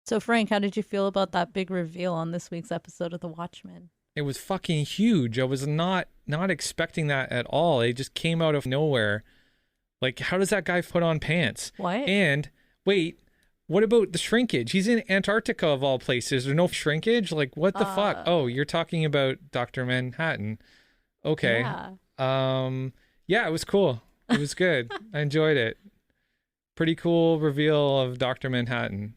So, Frank, how did you feel about that big reveal on this week's episode of The Watchmen? It was fucking huge. I was not expecting that at all. It just came out of nowhere. Like, how does that guy put on pants? What? And wait, what about the shrinkage? He's in Antarctica of all places. There's no shrinkage? Like, what the fuck? Oh, you're talking about Dr. Manhattan. Okay. Yeah, it was cool. It was good. I enjoyed it. Pretty cool reveal of Dr. Manhattan.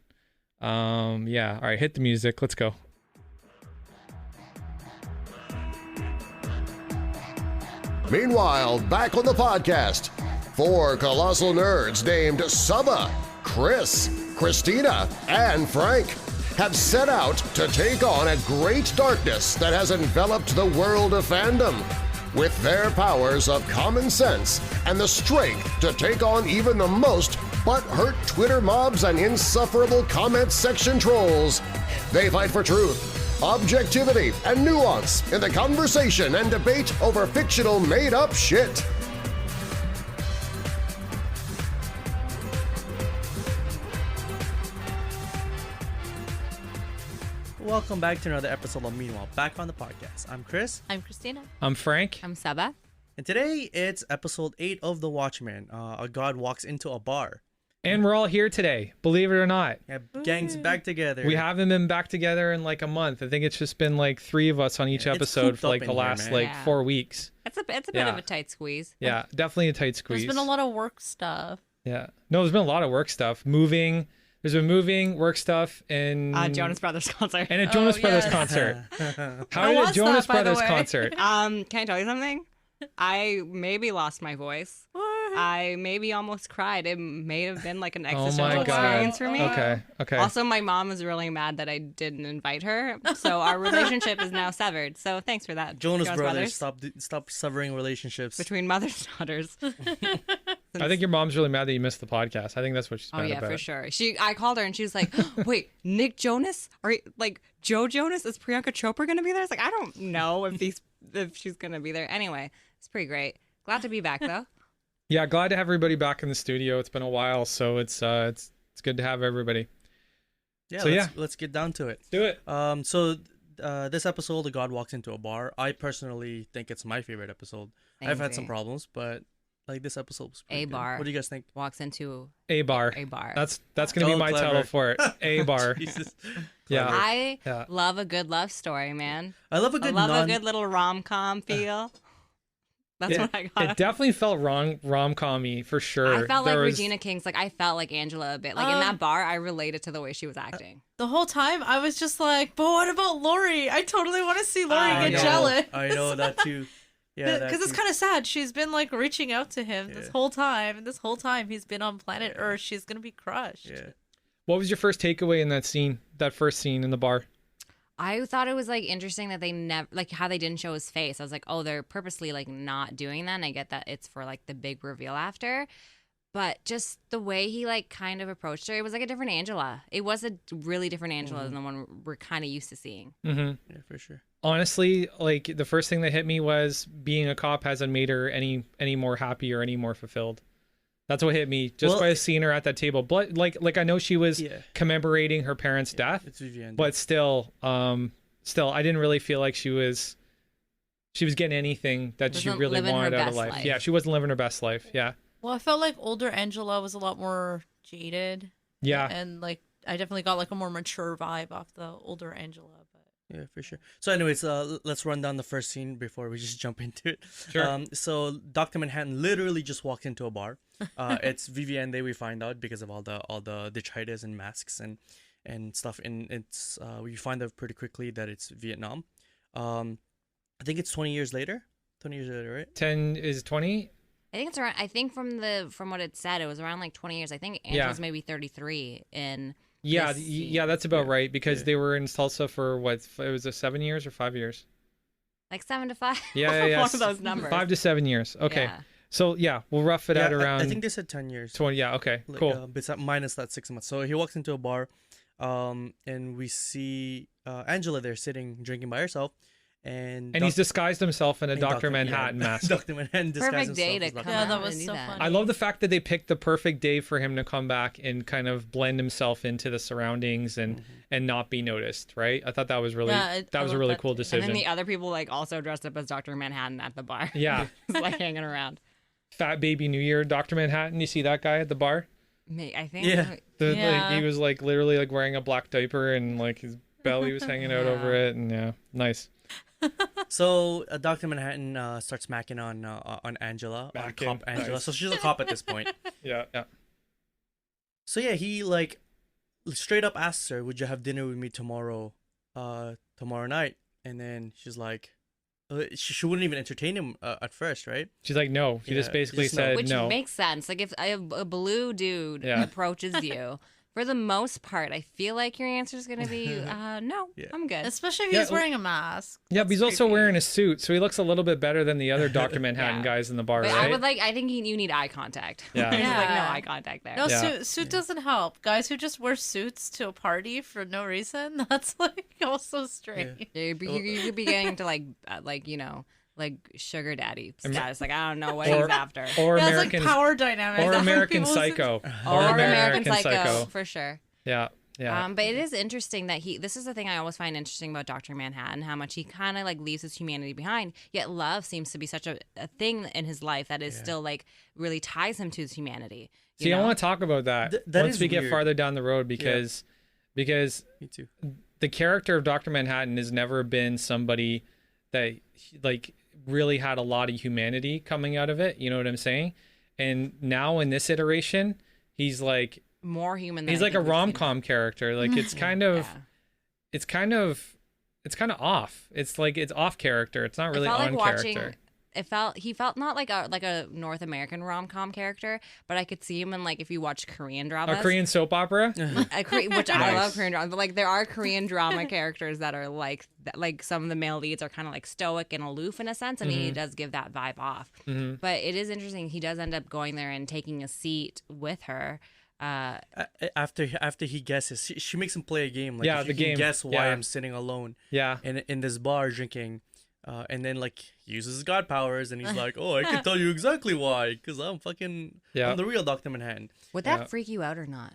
Yeah. All right, hit the music. Let's go. Meanwhile, back on the podcast, 4 colossal nerds named Saba, Chris, Christina, and Frank have set out to take on a great darkness that has enveloped the world of fandom. With their powers of common sense and the strength to take on even the most butthurt Twitter mobs and insufferable comment section trolls, they fight for truth, objectivity, and nuance in the conversation and debate over fictional made-up shit. Welcome back to another episode of Meanwhile, back on the podcast. I'm Chris. I'm Christina. I'm Frank. I'm Saba. And today it's episode 8 of The Watchmen. A god walks into a bar. And we're all here today, believe it or not. Yeah, gang's back together. We haven't been back together in like a month. I think it's just been like 3 of us on each episode for like the last 4 weeks. It's a bit of a tight squeeze. Yeah, definitely a tight squeeze. There's been a lot of work stuff. Yeah. No, there's been a lot of work stuff. Moving. There's been moving, work stuff, and Jonas Brothers concert. And a Jonas Brothers concert. How did a Jonas Brothers concert? Can I tell you something? I maybe lost my voice. I maybe almost cried. It may have been like an existential experience for me. Okay. Also, my mom was really mad that I didn't invite her, so our relationship is now severed. So thanks for that, Jonas Brothers. Stop severing relationships between mothers and daughters. I think your mom's really mad that you missed the podcast. I think that's what she's mad about. Oh yeah, for sure. I called her and she was like, "Wait, Nick Jonas? Are you, like Joe Jonas? Is Priyanka Chopra going to be there?" I was like, "I don't know if she's going to be there." Anyway, it's pretty great. Glad to be back though. Yeah, glad to have everybody back in the studio. It's been a while, so it's good to have everybody. Yeah, so let's get down to it. Do it. So this episode, the god walks into a bar. I personally think it's my favorite episode. I've had some problems, but like this episode was pretty Abar. good. What do you guys think? Walks into Abar. Abar. That's gonna be my title for it. Abar. Yeah. I love a good love story, man. I love a good little rom-com feel. That's what I got. It definitely felt rom-com-y for sure. I felt like Regina King's. Like I felt like Angela a bit. Like in that bar, I related to the way she was acting. The whole time, I was just like, "But what about Lori? I totally want to see Lori get jealous." I know that too. Yeah, because it's kind of sad. She's been like reaching out to him this whole time, and this whole time he's been on planet Earth. She's gonna be crushed. Yeah. What was your first takeaway in that scene? That first scene in the bar? I thought it was like interesting that they never like how they didn't show his face. I was like, oh, they're purposely like not doing that. And I get that it's for like the big reveal after, but just the way he like kind of approached her, it was like a different Angela. It was a really different Angela than the one we're kind of used to seeing. Mm-hmm. Yeah, for sure. Honestly, like the first thing that hit me was being a cop hasn't made her any more happy or any more fulfilled. That's what hit me just by seeing her at that table. But like I know she was commemorating her parents' death, but still I didn't really feel like she was getting anything that she really wanted out of life. Yeah, she wasn't living her best life. Yeah. Well, I felt like older Angela was a lot more jaded. Yeah. And like I definitely got like a more mature vibe off the older Angela. Yeah, for sure. So anyways, let's run down the first scene before we just jump into it. Sure. So Dr. Manhattan literally just walks into a bar. It's Vivienne, we find out, because of all the detritus and masks and stuff. And it's we find out pretty quickly that it's Vietnam. I think it's 20 years later. 20 years later, right? 10 is 20? I think it's around. I think from what it said, it was around like 20 years. I think Angela's maybe 33 in. Yeah, that's about right, because they were in Tulsa for what? It was 7 years or 5 years? Like 7 to 5. Yeah. One of those numbers. 5 to 7 years. Okay. Yeah. So we'll rough it out around. I think they said 10 years. 20. Yeah. Okay. Cool. Minus that 6 months. So he walks into a bar, and we see Angela there sitting drinking by herself, and he's disguised himself in a Dr. Dr. Manhattan mask. Dr. Manhattan disguised Perfect day himself to as come Dr. Yeah, out that was and do so that. funny. I love the fact that they picked the perfect day for him to come back and kind of blend himself into the surroundings and not be noticed, right? I thought that was really Yeah, that I was a love really that cool too. And then decision. the other people like also dressed up as Dr. Manhattan at the bar. Yeah. Just, like hanging around. Fat Baby New Year, Dr. Manhattan. You see that guy at the bar? I think. Yeah. Like, Yeah. he was like literally like wearing a black diaper and like his belly was hanging out over it, and yeah, nice. So Dr. Manhattan starts macking on Angela, on Macking, cop Angela. nice. So she's a cop at this point. Yeah. So yeah, he like straight up asks her, "Would you have dinner with me tomorrow night?" And then she's like, she wouldn't even entertain him at first, right? She's like, no. She just Yeah, basically just no. said Which no. makes sense. Like if a blue dude Yeah. approaches you, for the most part, I feel like your answer is gonna be no. Yeah. I'm good. Especially if Yeah, he's wearing a mask. Yeah, but he's also creepy. wearing a suit, so he looks a little bit better than the other Dr. Manhattan Yeah. guys in the bar, But right? I would like. I think you need eye contact. Yeah. There's, like no Yeah. eye contact there. No, Yeah. suit doesn't help. Guys who just wear suits to a party for no reason, that's like also strange. You could be getting to like like sugar daddy status. Like I don't know what Or- he's after. or Yeah, American it's like power dynamics. or That's what American people Psycho. Or American Psycho for sure. Yeah. Yeah. But it is interesting that this is the thing I always find interesting about Dr. Manhattan, how much he kind of like leaves his humanity behind, yet love seems to be such a thing in his life that is still like really ties him to his humanity. See, I want to talk about that that once is we get weird. farther down the road because Me too. the character of Dr. Manhattan has never been somebody that like really had a lot of humanity coming out of it. You know what I'm saying? And now in this iteration, he's like more human than he's I like a think we've seen him. rom-com character. Like it's kind of Yeah. it's kind of off. It's like it's off character. It's not really It felt on like watching. character. He felt not like a North American rom-com character, but I could see him in like if you watch Korean dramas. A Korean soap opera? Which I Nice. love Korean drama, but like there are Korean drama characters that are like some of the male leads are kind of like stoic and aloof in a sense, and he does give that vibe off. But it is interesting. He does end up going there and taking a seat with her. After he guesses, she makes him play a game. Like Yeah, if the you can game. guess why Yeah. I'm sitting alone Yeah. in this bar drinking, and then like he uses his god powers and he's like, oh, I can tell you exactly why, because I'm the real Dr. Manhattan. Would that freak you out or not?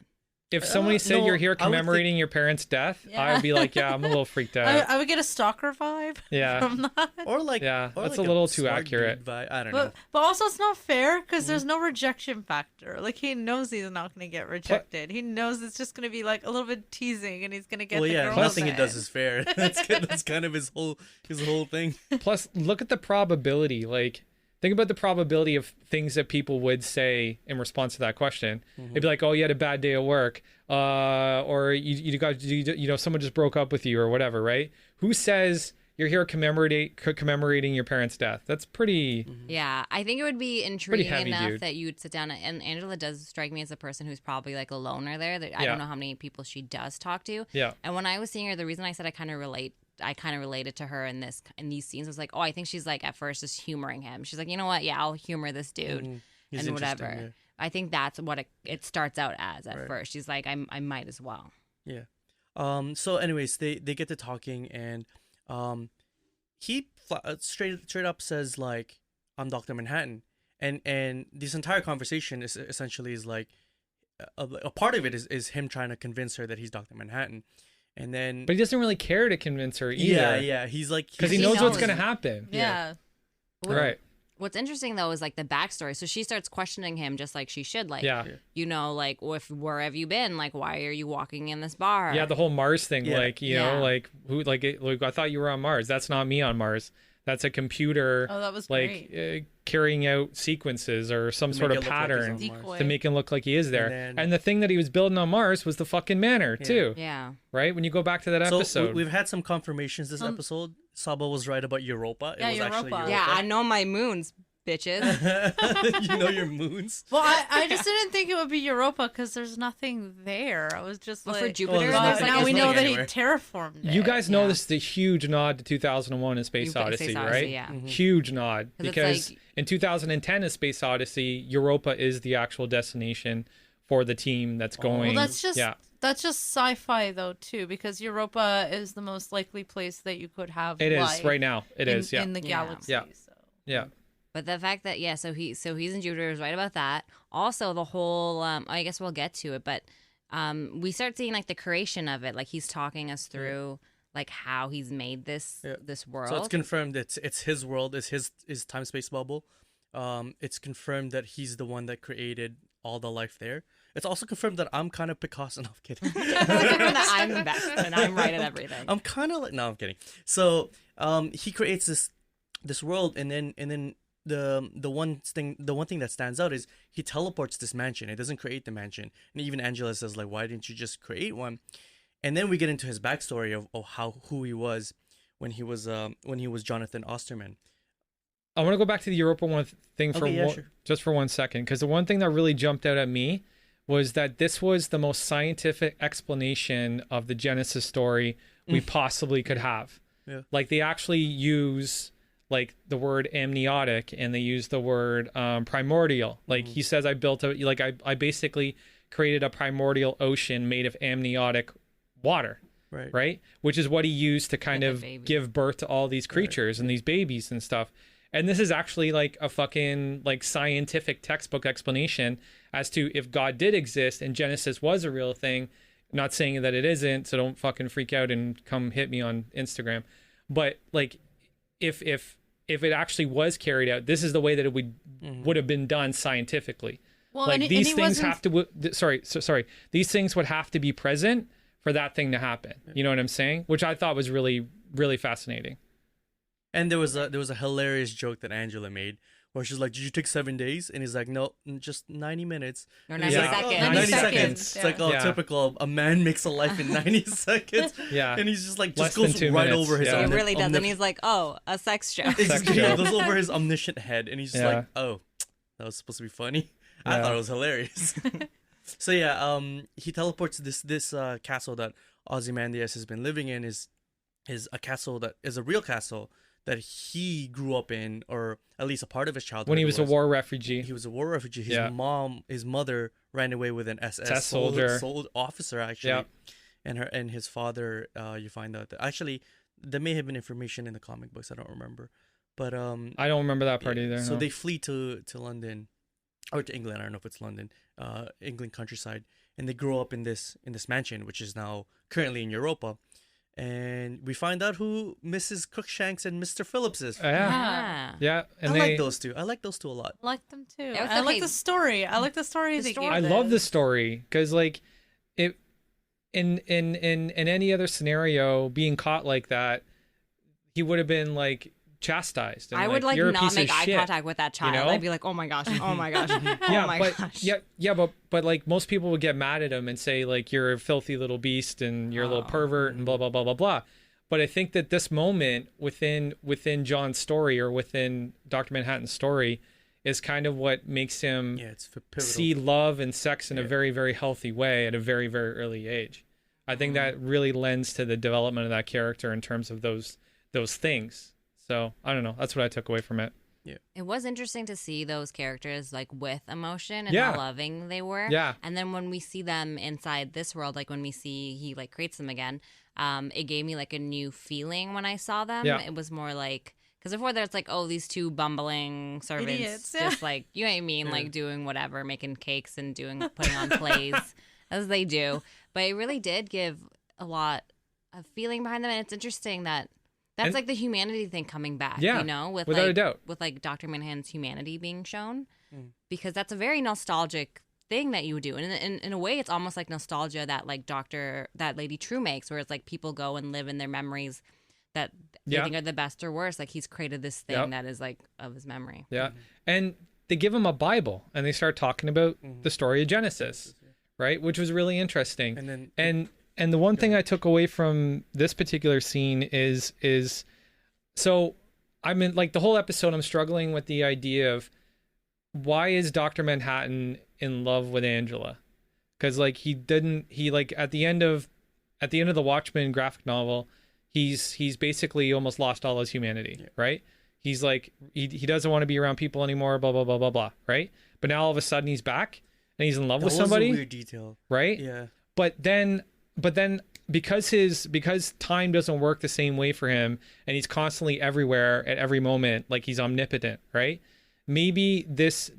If somebody said no, you're here I would think- commemorating your parents' death, I would be like, yeah, I'm a little freaked out. I would get a stalker vibe Yeah. from that. Or like, Yeah, or that's like a little too smart accurate. dude vibe. I don't know. But also it's not fair because Mm-hmm. there's no rejection factor. Like he knows he's not going to get rejected. He knows it's just going to be like a little bit teasing, and he's going to get Well, the yeah, girl. nothing he then. does is fair. That's kind of his whole thing. Plus, look at the probability. Like, think about the probability of things that people would say in response to that question. It'd be like, "Oh, you had a bad day at work," or you someone just broke up with you, or whatever, right? Who says you're here commemorating your parents' death? That's pretty. Yeah, I think it would be intriguing heavy, enough dude. that you would sit down and Angela does strike me as a person who's probably like a loner there. That I Yeah. don't know how many people she does talk to. Yeah. And when I was seeing her, the reason I said I kind of related to her in these scenes was like, oh, I think she's like at first just humoring him. She's like, you know what? Yeah, I'll humor this dude He's and interesting, whatever. yeah. I think that's what it starts out as at first. She's like, I might as well. Yeah. So anyways, they get to talking and he straight up says like, I'm Dr. Manhattan. And this entire conversation is essentially like a part of it is him trying to convince her that he's Dr. Manhattan. And then But he doesn't really care to convince her either. yeah, he's like Because he He knows what's knows. gonna happen. Yeah. Right. What's interesting though is like the backstory. So she starts questioning him just like she should. Like, Yeah. like where have you been? Like, why are you walking in this bar? Yeah, the whole Mars thing, Yeah. like Yeah. like who, like I thought you were on Mars. That's not me on Mars. That's a computer, Oh, that was like great. carrying out sequences or some To sort make of it look like he's pattern on Mars. Decoy. to make him look like he is there. And And, then- the thing that he was building on Mars was the fucking manor too, Yeah. right? When you go back to that So episode, we've had some confirmations this episode. Saba was right about Europa. It Yeah, was actually Europa. Europa. Yeah, I know my moons, bitches. You know your moons. Well, I just didn't think it would be Europa because there's nothing there. I was just But like, for Jupiter, there's well, nothing- now there's we know nothing that he anywhere. terraformed it. you guys know yeah. this is a huge nod to 2001: A Space Odyssey, right? Yeah. Huge nod 'Cause it's because like- in 2010: A Space Odyssey, Europa is the actual destination for the team that's going. Well, that's just yeah. that's just sci-fi though too, because Europa is the most likely place that you could have It life is right now. It is. Yeah. in the galaxy. Yeah. So. Yeah. But the fact that so he's in Jupiter is right about that. Also, the whole I guess we'll get to it, but we start seeing like the creation of it. Like he's talking us through like how he's made this world. So it's confirmed it's his world, it's his time space bubble. It's confirmed that he's the one that created all the life there. It's also confirmed that I'm kind of Picasso. No, I'm kidding. That I'm the best and I'm right at everything. I'm kind of like no, I'm kidding. So he creates this world, and then the one thing that stands out is he teleports this mansion. It doesn't create the mansion, and even Angela says like, why didn't you just create one? And then we get into his backstory of who he was when he was Jonathan Osterman. I want to go back to the Europa one thing Sure. just for 1 second, because the one thing that really jumped out at me was that this was the most scientific explanation of the Genesis story we possibly could have. Yeah. Like they actually use like the word amniotic, and they use the word primordial. Like he says, I basically created a primordial ocean made of amniotic water. Right. Which is what he used to kind of give birth to all these creatures and these babies and stuff. And this is actually like a fucking like scientific textbook explanation as to if God did exist and Genesis was a real thing. I'm not saying that it isn't, so don't fucking freak out and come hit me on Instagram. But like if it actually was carried out, this is the way that it would have been done scientifically. Well, like these things have to these things would have to be present for that thing to happen. You know what I'm saying? Which I thought was really, really fascinating. And there was a hilarious joke that Angela made where she's like, "Did you take 7 days?" And he's like, "No, just 90 minutes." Or 90 like, seconds. 90 seconds. seconds. It's like, typical. A man makes a life in 90 seconds. Yeah. And he's just like, Less goes than 2 right minutes. over his Yeah. He really does. And he's like, oh, a sex joke. Sex He joke. goes over his omniscient head, and he's just like, "Oh, that was supposed to be funny." I Yeah. thought it was hilarious. So he teleports this castle that Ozymandias has been living in is a castle that is a real castle that he grew up in, or at least a part of his childhood. When he was a war refugee. He was a war refugee. His mother ran away with an SS soldier officer actually, and his father. You find out that actually there may have been information in the comic books. I don't remember, but I don't remember that part either. So no. they flee to London, or to England. I don't know if it's London, England countryside, and they grow up in this mansion, which is now currently in Europa. And we find out who Mrs. Crookshanks and Mr. Phillips is. Yeah. And I like those two. I like those two a lot. I like them too. Yeah, I like the story. I like the story. I love the story because like it in any other scenario, being caught like that, he would have been like chastised. And, I would like you're a not piece make of eye shit, contact with that child. you know? I'd be like, oh my gosh, oh my gosh, Yeah, oh my but gosh. but like most people would get mad at him and say like you're a filthy little beast and you're a little pervert and blah blah blah blah blah. But I think that this moment within John's story, or within Dr. Manhattan's story, is kind of what makes him see love and sex in a very, very healthy way at a very, very early age. I think that really lends to the development of that character in terms of those things. So I don't know. That's what I took away from it. Yeah. It was interesting to see those characters like with emotion and Yeah. how loving they were. Yeah. And then when we see them inside this world, like when we see he like creates them again, it gave me like a new feeling when I saw them. Yeah. It was more like, because before there's like, oh, these two bumbling servants, Idiots. just like, you know what I mean, like doing whatever, making cakes and putting on plays as they do. But it really did give a lot of feeling behind them, and it's interesting that. That's like the humanity thing coming back, you know, without a doubt. with like Dr. Manhattan's humanity being shown, because that's a very nostalgic thing that you would do, and in a way, it's almost like nostalgia that like that Lady True makes, where it's like people go and live in their memories that they think are the best or worst. Like he's created this thing that is like of his memory. Yeah, and they give him a Bible, and they start talking about the story of Genesis, right? Which was really interesting, And the one thing I took away from this particular scene is so I'm in like the whole episode, I'm struggling with the idea of why is Dr. Manhattan in love with Angela? Because like he like at the end of the Watchmen graphic novel, he's basically almost lost all his humanity, right? He's like he doesn't want to be around people anymore, blah blah blah blah blah, right? But now all of a sudden he's back and he's in love with somebody. Was a weird detail, right? Yeah. but then because time doesn't work the same way for him, and he's constantly everywhere at every moment, like he's omnipotent, right? Maybe this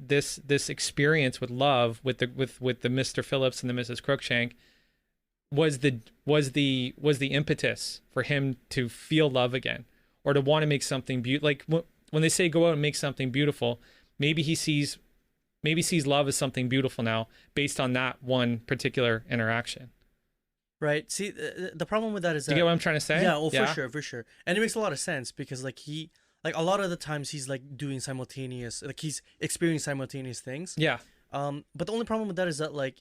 experience with love with the Mr. Phillips and the Mrs. Crookshank was the impetus for him to feel love again, or to want to make something beautiful. Like when they say go out and make something beautiful, maybe he sees love as something beautiful now based on that one particular interaction. Right. See, the problem with that is that... Do you get what I'm trying to say? Yeah, well, for sure. And it makes a lot of sense because, like, a lot of the times he's, like, doing simultaneous... Like, he's experiencing simultaneous things. Yeah. But the only problem with that is that, like,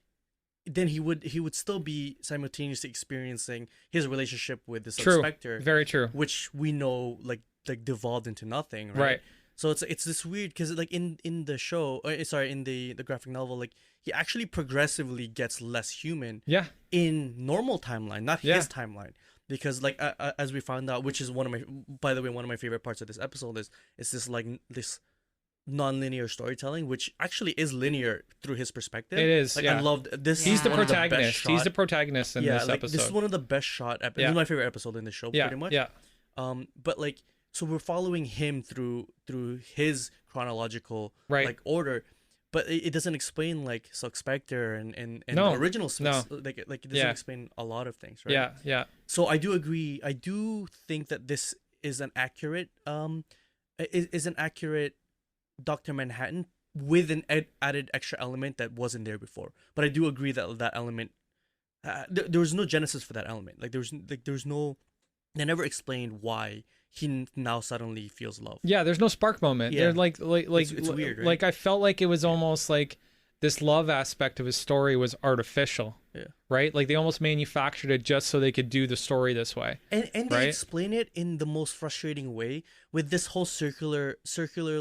then he would still be simultaneously experiencing his relationship with the Spectre. Very true. Which we know, like devolved into nothing, right? Right. So it's this weird because like in the show, in the graphic novel, like he actually progressively gets less human. Yeah. In normal timeline, not his timeline, because like as we found out, which is one of my favorite parts of this episode is this non-linear storytelling, which actually is linear through his perspective. It is. Like yeah. I loved this. He's the one of the protagonist. He's the protagonist in this episode. This is one of the best shot episodes. This is my favorite episode in the show, pretty much. Yeah. But like, so we're following him through his chronological like order, but it doesn't explain like Silk Spectre and the original Smiths. Like it doesn't explain a lot of things, right? Yeah. So I do agree. I do think that this is an accurate Dr. Manhattan with an added extra element that wasn't there before. But I do agree that element, there was no genesis for that element. Like there's no, they never explained why he now suddenly feels love. Yeah, there's no spark moment. Yeah. They're like it's weird, right? Like I felt like it was almost like this love aspect of his story was artificial. Yeah. Right? Like they almost manufactured it just so they could do the story this way. And they explain it in the most frustrating way with this whole circular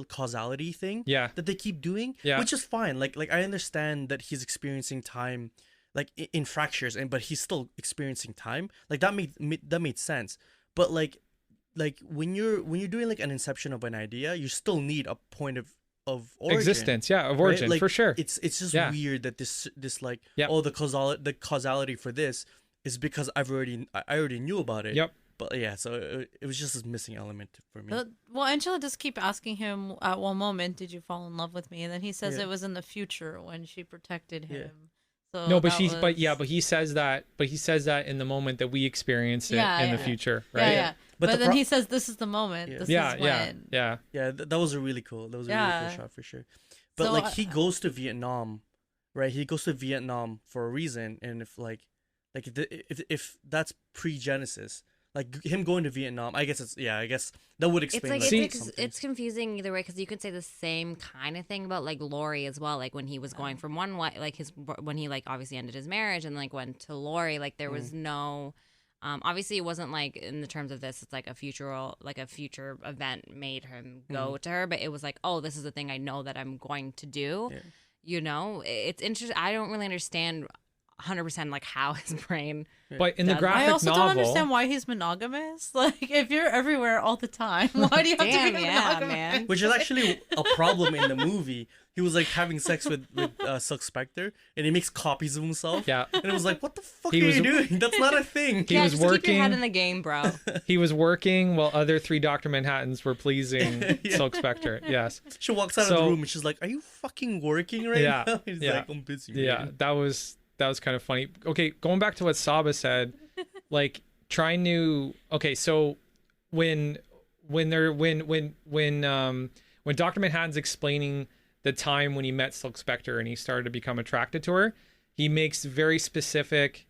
causality thing that they keep doing, which is fine. Like I understand that he's experiencing time like in fractures but he's still experiencing time. Like that made sense. But like when you're doing like an inception of an idea, you still need a point of origin. Existence, of origin, right? Like, for sure. It's just weird that this like the causality for this is because I already knew about it. Yep. But yeah, so it was just this missing element for me. Well, Angela does keep asking him at one moment, "Did you fall in love with me?" And then he says it was in the future when she protected him. Yeah. So no, but he says that in the moment that we experience it in the future, right? Yeah. But then he says, "This is the moment. This is when." Yeah. That was a really cool. That was a really cool shot for sure. But so, like he goes to Vietnam, right? He goes to Vietnam for a reason, and if that's pre-Genesis, like him going to Vietnam, I guess that would explain. It's confusing either way because you could say the same kind of thing about like Lori as well. Like when he was going from one way, like when he like obviously ended his marriage and like went to Lori, like there was no. Obviously, it wasn't like in the terms of this. It's like a future event made him go to her, but it was like, oh, this is the thing I know that I'm going to do. Yeah. You know, it's interesting. I don't really understand 100% like how his brain. But in the graphic novel, I also novel, don't understand why he's monogamous. Like, if you're everywhere all the time, why do you have to be monogamous? Man. Which is actually a problem in the movie. He was like having sex with Silk Spectre, and he makes copies of himself. Yeah, and it was like, what the fuck are you doing? That's not a thing. He was working. Keep your head in the game, bro. He was working while other 3 Dr. Manhattans were pleasing Silk Spectre. Yes. She walks out of the room and she's like, "Are you fucking working right now?" He's like, "I'm busy." Yeah, man. That was kind of funny. Okay, going back to what Saba said, like trying to. Okay, so when Dr. Manhattan's explaining the time when he met Silk Spectre and he started to become attracted to her, he says very specific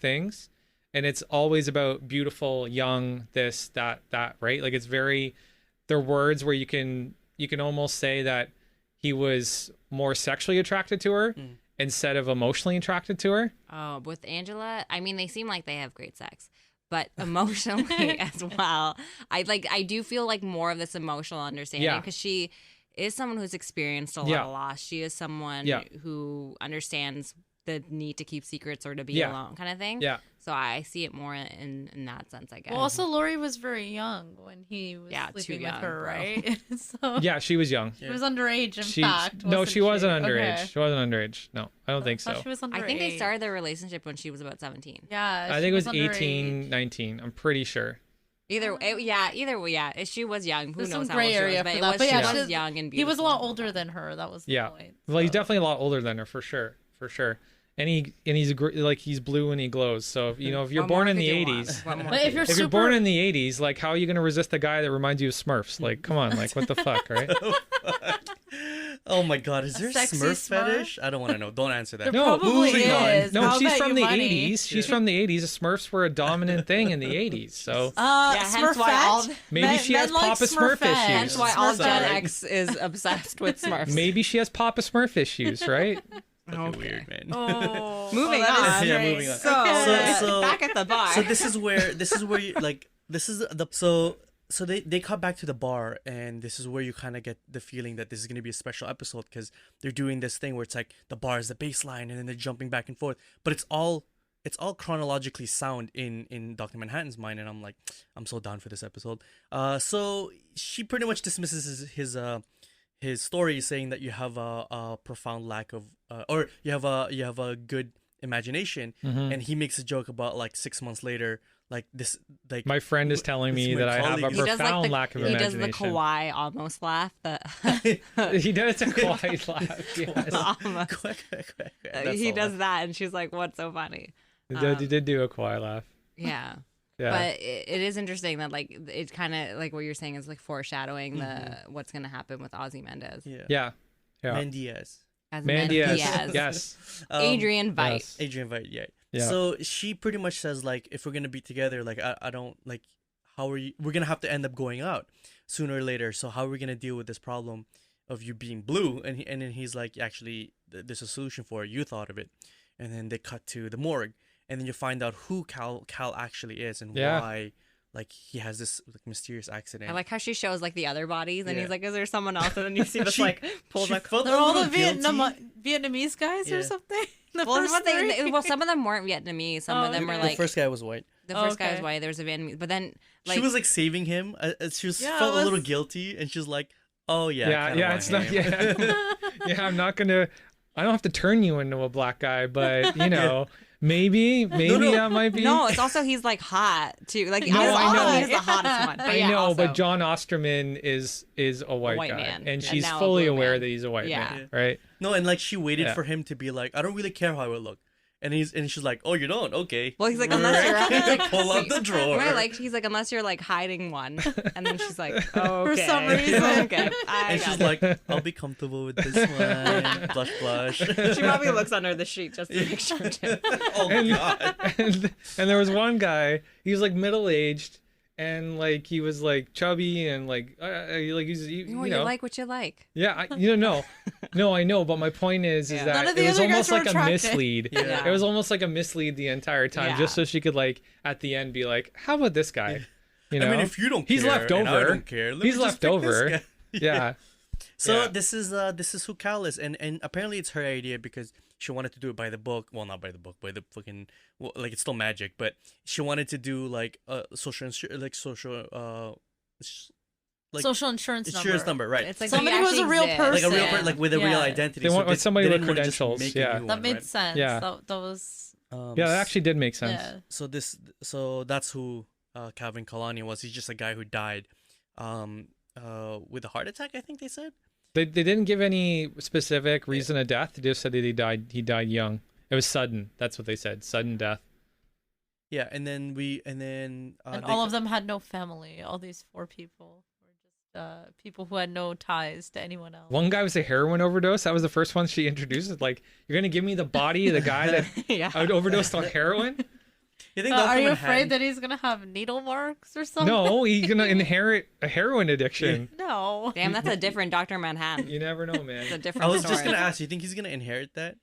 things, and it's always about beautiful, young, this, that, right? Like it's they're words where you can almost say that he was more sexually attracted to her instead of emotionally attracted to her. Oh, with Angela, I mean, they seem like they have great sex, but emotionally as well. I do feel like more of this emotional understanding because she is someone who's experienced a lot of loss. She is someone who understands the need to keep secrets or to be alone kind of thing. Yeah. So I see it more in that sense, I guess. Well, also Lori was very young when he was sleeping with her, right? So Yeah, she was young. she was underage. In She fact, no, she wasn't underage. Okay. She wasn't underage. No, I don't think thought so. She was underage. I think they started their relationship when she was about 17. Yeah, I she think it was underage. 18, 19. I'm pretty sure. Either way, she was young. Who There's knows some how gray old she was, area but for it that. was, But she yeah, was young and beautiful. he was a lot older than her. That was the Yeah. point. Well, he's so. definitely a lot older than her for sure. And he's blue and he glows. So if you're What born more in could the you want? 80s, What more But could if you you're if you're born in the 80s, like how are you gonna resist a guy that reminds you of Smurfs? Like, come on, like what the fuck, right? Oh my God, is there a sexy Smurf Smurf? fetish? I don't want to know. Don't answer that. There No, probably moving on. is. No, I'll she's bet from you the money. 80s. She's from the 80s. The Smurfs were a dominant thing in the 80s. So hence why all maybe she has Papa Smurf issues. hence why all Sorry. Gen X is obsessed with Smurfs. maybe she has Papa Smurf issues, right? Fucking weird, man. Oh, Moving that is on. Yeah, strange. moving on. So back at the bar. So this is where you like this is the so they cut back to the bar, and this is where you kind of get the feeling that this is going to be a special episode because they're doing this thing where it's like the bar is the baseline and then they're jumping back and forth, but it's all chronologically sound in Dr. Manhattan's mind, and I'm like, I'm so down for this episode. So she pretty much dismisses his story, saying that you have a profound lack of or you have a good imagination, and he makes a joke about like 6 months later, like this, like My friend is telling me my that I have a colleague. he does profound like lack of he does imagination. the Kawhi almost laugh. He does a quiet laugh. Yes. He does that, and she's like, "What's so funny?" He did do a quiet laugh. Yeah. Yeah. But it is interesting that like it's kind of like what you're saying is like foreshadowing the what's gonna happen with Ozzy Mendez Yeah. Mendiaz. as Mandias. Diaz. Yes. Adrian Veidt. Yes. Adrian Veidt, yeah. Yeah. So she pretty much says like, if we're gonna be together, like I don't like, how are you? We're gonna have to end up going out sooner or later. So how are we gonna deal with this problem of you being blue? And then he's like, actually, there's a solution for it. You thought of it. And then they cut to the morgue, and then you find out who Cal actually is and why. Like he has this like mysterious accident. I like how she shows like the other bodies, and Yeah. he's like, "Is there someone else?" And then you see this like pulled like. felt They're a all the little guilty. Vietnamese guys Yeah. or something. The Well, first three? well, some of them weren't Vietnamese. Some of them were okay. like The first guy was white. the first guy was Okay. white. There was a Vietnamese, but then like She was like saving him. She was Yeah, felt it a little was- guilty, and she's like, "Oh yeah, I Yeah. kinda Yeah. want It's not. him." Yeah. I'm not gonna. I don't have to turn you into a black guy, but maybe that might be. no, it's also he's like hot too. Like No, I know. he's the hottest one. But I yeah, know, also, but John Osterman is a white white guy, man, and and she's now a fully blue aware man. that he's a white Yeah. man, right? No, and like she waited Yeah. for him to be like, "I don't really care how I look," and she's like, "Oh, you don't? Okay." Well, he's like, unless you're he's like, Pull out the drawer. right, like he's like, unless you're like hiding one, and then she's like, oh, okay. For some reason. okay, I And got she's it. like, "I'll be comfortable with this one." Blush, blush. She probably looks under the sheet just to make sure. Too. Oh god. and there was one guy, he was like middle aged, and like he was like chubby and like he's you Well, you know like what you like. yeah no I know, but my point is Yeah. that None of the it was other guys almost were like a attractive. mislead. Yeah. It was almost like a mislead the entire time, Yeah. just so she could like at the end be like, how about this guy? You know, I mean, if you don't he's care, left and I over. don't care, let me He's just left pick this over. guy. Yeah. So Yeah. this is who Cal is, and apparently it's her idea because she wanted to do it by the book. Well, not by the book, by the fucking like it's still magic, but she wanted to do like social Social insurance number. right? It's like Somebody they who was a actually real exist. person. like a real Yeah. like with a real Yeah. identity. They want they- somebody they with didn't wanna just credentials, make a yeah. new That one, made right? sense. Yeah. That was Yeah, that actually did make sense. yeah. So that's who Calvin Kalani was. He's just a guy who died with a heart attack, I think they said. They didn't give any specific reason of death. They just said that he died young. It was sudden. That's what they said. Sudden death. Yeah, and then And all of them had no family. All these 4 people were just people who had no ties to anyone else. One guy was a heroin overdose. That was the first one she introduced. It's like, you're gonna give me the body of the guy that Yeah. overdosed on heroin? You think Are Dr. you Manhattan- afraid that he's gonna have needle marks or something? No, he's gonna inherit a heroin addiction. No. Damn, that's a different Dr. Manhattan. You never know, It's a man. different I was story. just gonna ask, you think he's gonna inherit that?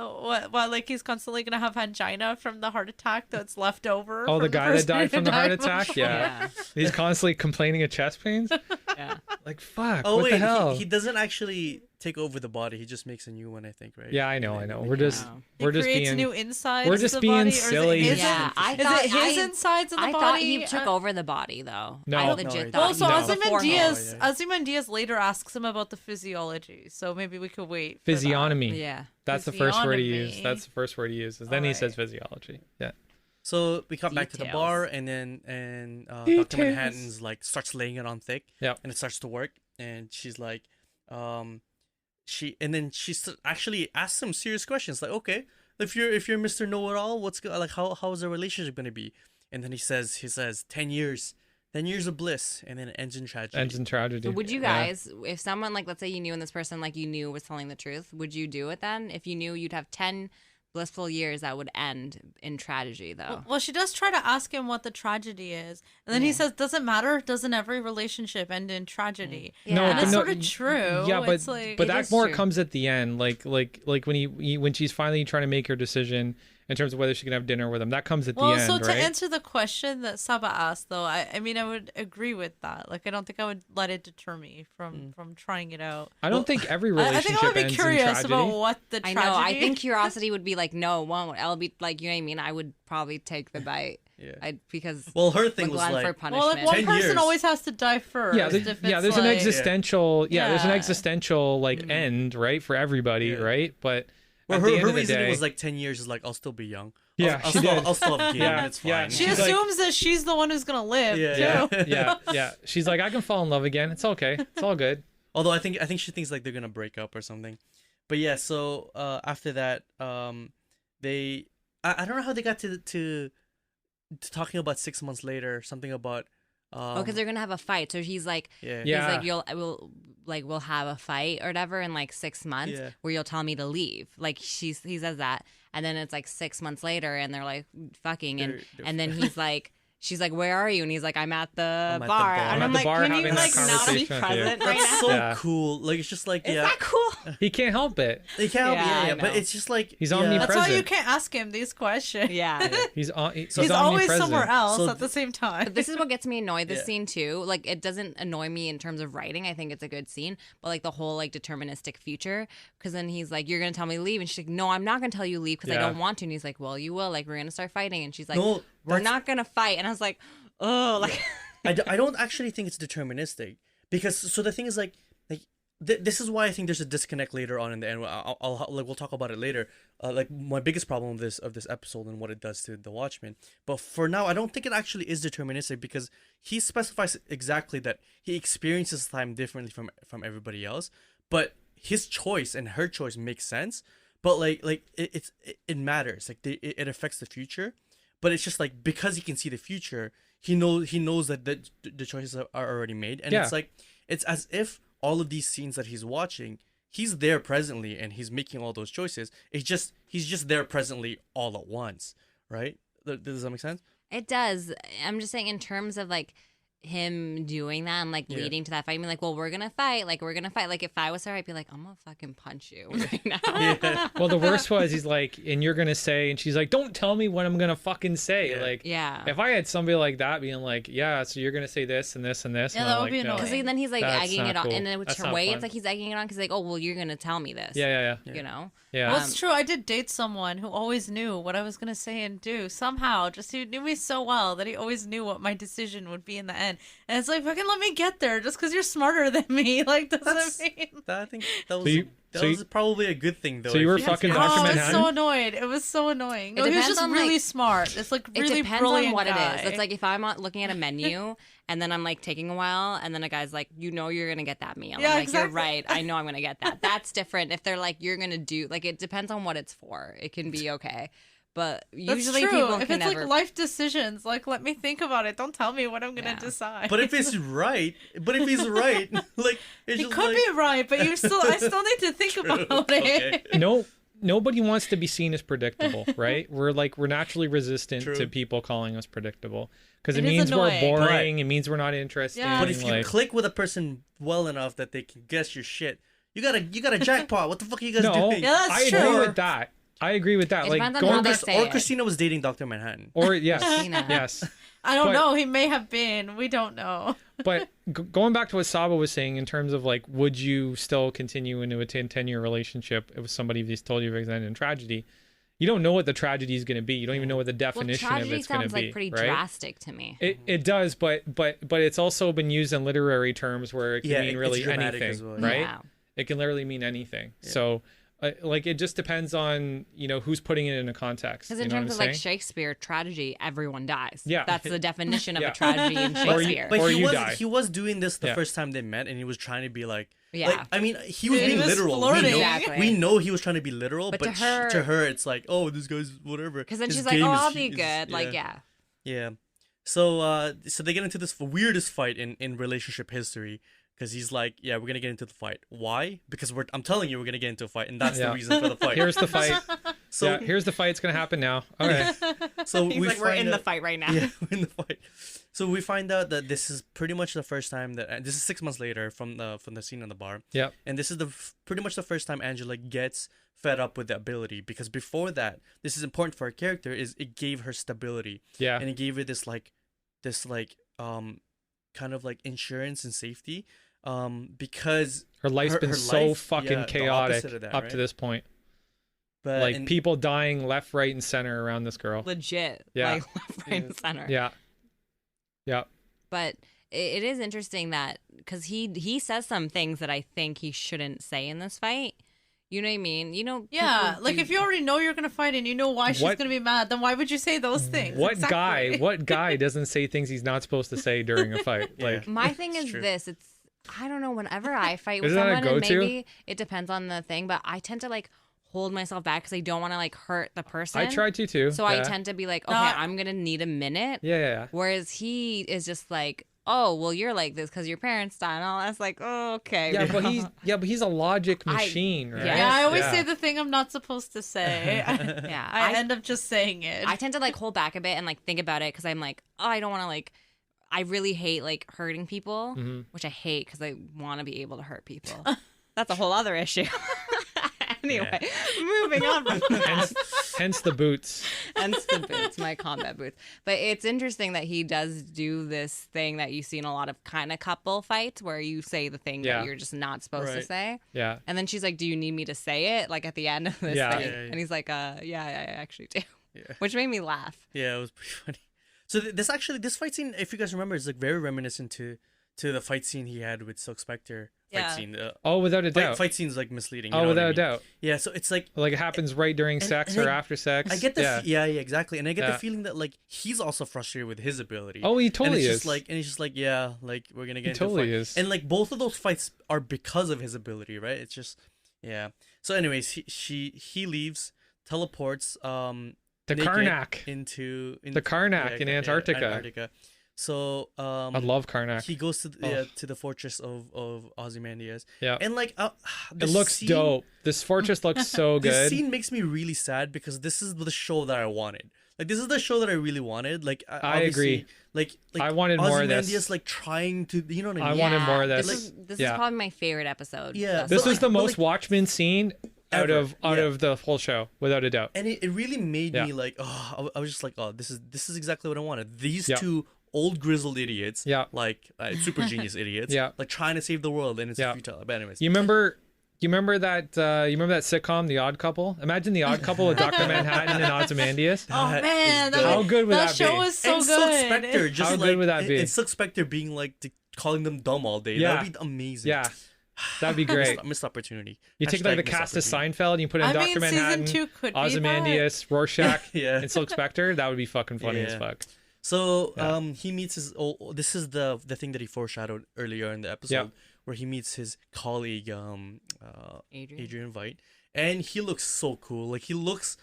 Oh, what? Like he's constantly gonna have angina from the heart attack that's left over. Oh, the from guy that person died who from the heart died attack? before. Yeah. He's constantly complaining of chest pains. Yeah. Like, fuck. Oh what wait, the hell? he doesn't actually take over the body. He just makes a new one, I think, right? Yeah, I know. We're He just creates being new insides. we're to just the being body, silly. Or is it his, Yeah, I is thought it his insides of the I body? thought he took over the body though. No. I No, legit he thought. Well, No. so he Ozymandias, Oh, yeah. Ozymandias later asks him about the physiology. So maybe we could wait. For that. physiognomy. Yeah. That's the first word he Physiognomy. used. That's the first word he uses. Then he says Alright. physiology. Yeah. So we come back to the Details. bar, and then Dr. Details. Manhattan's like starts laying it on thick. Yep. And it starts to work, and she's like, she actually asks some serious questions, like, okay, if you're Mr. Know-it-all, like how is the relationship gonna be? And then he says 10 years. 10 years of bliss, and then it ends in tragedy. Ends in tragedy. So would you Yeah. guys, if someone like, let's say you knew and this person like you knew was telling the truth, would you do it then? If you knew you'd have 10 blissful years that would end in tragedy, though. Well, she does try to ask him what the tragedy is, and then he says, "Doesn't matter. Doesn't every relationship end in tragedy?" No, and but it's no, sort of true. Yeah, but It's like, but it that is more true. comes at the end, like when she's finally trying to make her decision in terms of whether she can have dinner with him. That comes at the end, so right? to answer the question that Saba asked, though, I mean, I would agree with that. Like, I don't think I would let it deter me from trying it out. I don't think every I relationship think I would be ends in curious tragedy. about what the I tragedy. know. I think curiosity would be like, no, it won't. I'll be like, you know what I mean? I would probably take the bite. Yeah. Because Well, her thing we're was glad like, for punishment. Well, like one 10 person years. always has to die first. Yeah, if it's there's an like- existential. Yeah, there's an Yeah. existential end, right, for everybody, Yeah. right? But well, at the her end of the reasoning day, was like 10 years is like, I'll still be young. Yeah, I'll she still, did. I'll still have game. Yeah, It's yeah, fine. She She's like- assumes that she's the one who's gonna live. Yeah, too. yeah. She's like, I can fall in love again. It's okay. It's all good. Although I think she thinks like they're gonna break up or something. But yeah, so after that, they I don't know how they got to talking about 6 months later, something about because they're gonna have a fight. So he's like, yeah. Yeah. he's like, we'll have a fight or whatever in like 6 months Yeah. where you'll tell me to leave. Like he says that, and then it's like 6 months later, and they're like fucking, and They're- and then he's like. She's like, "Where are you?" And he's like, "I'm at the the bar." bar. And I'm I'm at the like, bar "Can having you that like not be conversation with you." present right That's now?" so Yeah. cool. Like it's just like Is yeah. that cool? He can't help it. They can't Yeah, yeah, I yeah, but know. it's just like He's yeah. omnipresent. That's why you can't ask him these questions. Yeah. He's He's always somewhere else So at the same time. But this is what gets me annoyed. This Yeah. scene too, like it doesn't annoy me in terms of writing. I think it's a good scene, but like the whole like deterministic future. Because then he's like, "You're gonna tell me to leave," and she's like, "No, I'm not gonna tell you to leave because I Yeah. don't want to." And he's like, "Well, you will. Like we're gonna start fighting." And she's like, No, "We're that's- not gonna fight." And I was like, "Oh, like." I don't actually think it's deterministic because so the thing is like this is why I think there's a disconnect later on in the end. I'll like we'll talk about it later. Like my biggest problem of this episode and what it does to the Watchmen. But for now, I don't think it actually is deterministic because he specifies exactly that he experiences time differently from everybody else. But his choice and her choice makes sense. But it matters. Like it affects the future. But it's just like because he can see the future. He knows that the choices are already made, and Yeah. it's like it's as if all of these scenes that he's watching, he's there presently, and he's making all those choices. He's just there presently all at once, right? Does that make sense? It does. I'm just saying in terms of like him doing that and like Yeah. leading to that fight. I mean, like, well, we're gonna fight. Like, we're gonna fight. Like, if I was her, I'd be like, I'm gonna fucking punch you right now. Yeah. Well, the worst was he's like, and you're gonna say, and she's like, don't tell me what I'm gonna fucking say. Yeah. Like, Yeah. if I had somebody like that being like, yeah, so you're gonna say this and this and this, Yeah, and that I'm would be like, no. annoying. Because then he's like That's egging not it on, cool. and then with That's her not way, fun. it's like he's egging it on because like, oh, well, you're gonna tell me this. Yeah. You know. Yeah. Well, it's true. I did date someone who always knew what I was going to say and do. Somehow, just he knew me so well that he always knew what my decision would be in the end. And it's like, fucking let me get there just because you're smarter than me. Like, doesn't mean... I think that was So you- probably a good thing though. so you if were he- fucking Oh, Dr. I was Manhattan? so annoyed. It was so annoying. No, he was depends just on, really like- smart. It's like It really depends brilliant on what guy. it is. It's like if I'm looking at a menu and then I'm like taking a while and then a guy's like, you know, you're gonna get that meal. Yeah, I'm like, exactly. You're right. I know I'm gonna get that. That's different. If they're like, you're gonna do like, it depends on what it's for. It can be okay, but That's usually true. people If can it's never. like life decisions, like let me think about it. Don't tell me what I'm gonna Yeah. decide. But if it's right, like it's he just could like, be right, but I still need to think about it. okay. No, nobody wants to be seen as predictable, right? We're naturally resistant True. to people calling us predictable because it It is means we're annoying. boring. It means we're not interesting. Yeah. But if you like, click with a person well enough that they can guess your shit, you got a jackpot. What the fuck are you guys no, doing? Yeah, that's I agree true. with that. I agree with that. It Like depends on going how they back, say Or it. Christina was dating Dr. Manhattan. or yes, Christina. yes. I don't But- know. He may have been. We don't know. But going back to what Saba was saying in terms of like, would you still continue into a 10-year relationship with somebody who's told you of in tragedy? You don't know what the tragedy is going to be. You don't even know what the definition of it's going to be. Tragedy sounds like pretty right? drastic to me. It does, but it's also been used in literary terms where it can mean really anything, well. right? Yeah. It can literally mean anything. Yeah. So, like, it just depends on who's putting it in a context. Because in terms of like Shakespeare, tragedy, everyone dies. Yeah, that's the definition of a tragedy in Shakespeare. But die. He was doing this the first time they met, and he was trying to be like. Yeah. Like, I mean, he was being literal. We know he was trying to be literal, but to her, it's like, oh, this guy's whatever. Because then she's like, oh, I'll be good. Like, yeah. Yeah. So they get into this weirdest fight in relationship history. Because he's like, yeah, we're gonna get into the fight. Why? Because I'm telling you, we're gonna get into a fight, and that's the reason for the fight. Here's the fight. So here's the fight. It's gonna happen now. All right. So we're in the fight right now. Yeah, we're in the fight. So we find out that this is pretty much the first time that this is 6 months later from the scene in the bar. Yep. And this is pretty much the first time Angela gets fed up with the ability, because before that, this is important for her character, is it gave her stability. Yeah. And it gave her this kind of like insurance and safety. Because her life's been so fucking chaotic up to this point. But like people dying left, right, and center around this girl. Legit. Yeah. Like left, right, and center. Yeah. Yeah. But it is interesting that because he says some things that I think he shouldn't say in this fight. You know what I mean? Yeah, like if you already know you're gonna fight and you know why she's gonna be mad, then why would you say those things? What guy doesn't say things he's not supposed to say during a fight? Yeah. Like my thing is this. I don't know, whenever I fight with someone, and maybe it depends on the thing, but I tend to like hold myself back because I don't want to like hurt the person. I try to too. So I tend to be like, okay, I'm going to need a minute. Yeah. Whereas he is just like, oh, well, you're like this because your parents died. And all that's like, oh, okay. Yeah, but he's a logic machine, right? Yeah, I always say the thing I'm not supposed to say. I end up just saying it. I tend to like hold back a bit and like think about it because I'm like, oh, I don't want to like. I really hate like hurting people, which I hate because I want to be able to hurt people. That's a whole other issue. Anyway, moving on from that. Hence the boots. Hence the boots, my combat boots. But it's interesting that he does do this thing that you see in a lot of kind of couple fights where you say the thing that you're just not supposed to say. Yeah. And then she's like, do you need me to say it? Like at the end of this thing. Yeah. And he's like, yeah, I actually do. Yeah. Which made me laugh. Yeah, it was pretty funny. So this fight scene, if you guys remember, is like very reminiscent to the fight scene he had with Silk Spectre. Fight scene. Without a doubt. Fight scene's like misleading. Without a doubt. Yeah, so it's like it happens right during sex or after sex. I get the exactly, and I get the feeling that like he's also frustrated with his ability. Oh, he totally is. And he's just like, yeah, like we're gonna get into totally a fight. Is. And like both of those fights are because of his ability, right? It's just So, anyways, he leaves, teleports to Karnak into the Karnak in Antarctica. So I love Karnak. He goes to the fortress of Ozymandias. Yeah. And like it looks dope. This fortress looks so good. This scene makes me really sad because this is the show that I wanted. Like this is the show that I really wanted. Like I agree. Like I wanted more of this. Ozymandias like trying to, you know what I mean? I wanted more of this. This is probably my favorite episode. Yeah. This was the most Watchmen scene out of the whole show, without a doubt. And it really made me like, I was just like, oh, this is exactly what I wanted. These two old grizzled idiots, like super genius idiots, like trying to save the world, and it's futile. But anyways, you remember that sitcom, The Odd Couple? Imagine The Odd Couple with Dr. Manhattan and Ozymandias. Oh man, how good would that be? That show was so and good. Silk Spectre, just how good would that be? And Silk Spectre being like calling them dumb all day. That'd be amazing. Yeah. That'd be great. Missed opportunity. You take like the cast of Seinfeld and you put in Dr. Manhattan, Ozymandias, Rorschach, and Silk Spectre. That would be fucking funny as fuck. So he meets his. This is the thing that he foreshadowed earlier in the episode, where he meets his colleague, Adrian Veidt, and he looks so cool. Like he looks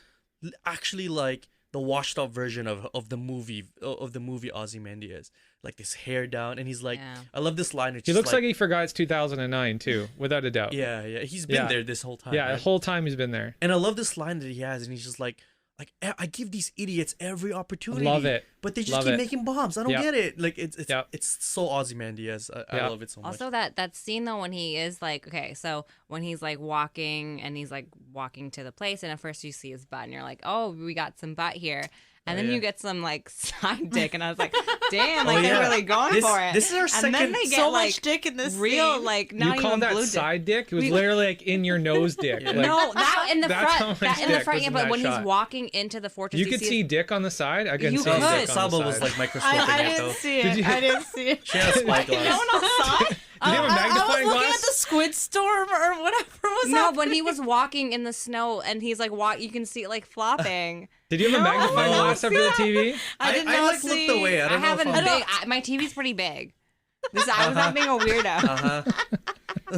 actually like the washed up version of the movie Ozymandias. Like this hair down, and he's like, I love this line. He looks like he forgot it's 2009 too, without a doubt. Yeah, he's been there this whole time. Yeah, the whole time he's been there. And I love this line that he has, and he's just like I give these idiots every opportunity. Love it. But they just keep making bombs. I don't get it. Like it's so Ozymandias. I love it so much. Also that scene though, when he is like, okay, so when he's like walking and he's like walking to the place, and at first you see his butt and you're like, oh, we got some butt here. And then you get some like side dick, and I was like, "Damn, like they're really going for it." This is our and then they get so like much dick in this real, scene. like not You call even that blue side dick? It was literally like in your nose dick. Like, no, that in the That's how front. much That in the dick front, was yeah. in But that when shot. he's walking into the fortress, you could see dick on the side. I can You see could. dick on Saba the was side. like microscoping I it didn't though. see Did it. you- I didn't see it. She had a spy No glass. one else saw it. Did you have a I magnifying was looking glass? at the squid storm or whatever was No, happening. when he was walking in the snow and he's like, you can see it like flopping. Did you have a magnifying No. glass over the TV? I did I not like see. looked away. I I don't know have if a I'm... big. My TV's pretty big. I was not being a weirdo.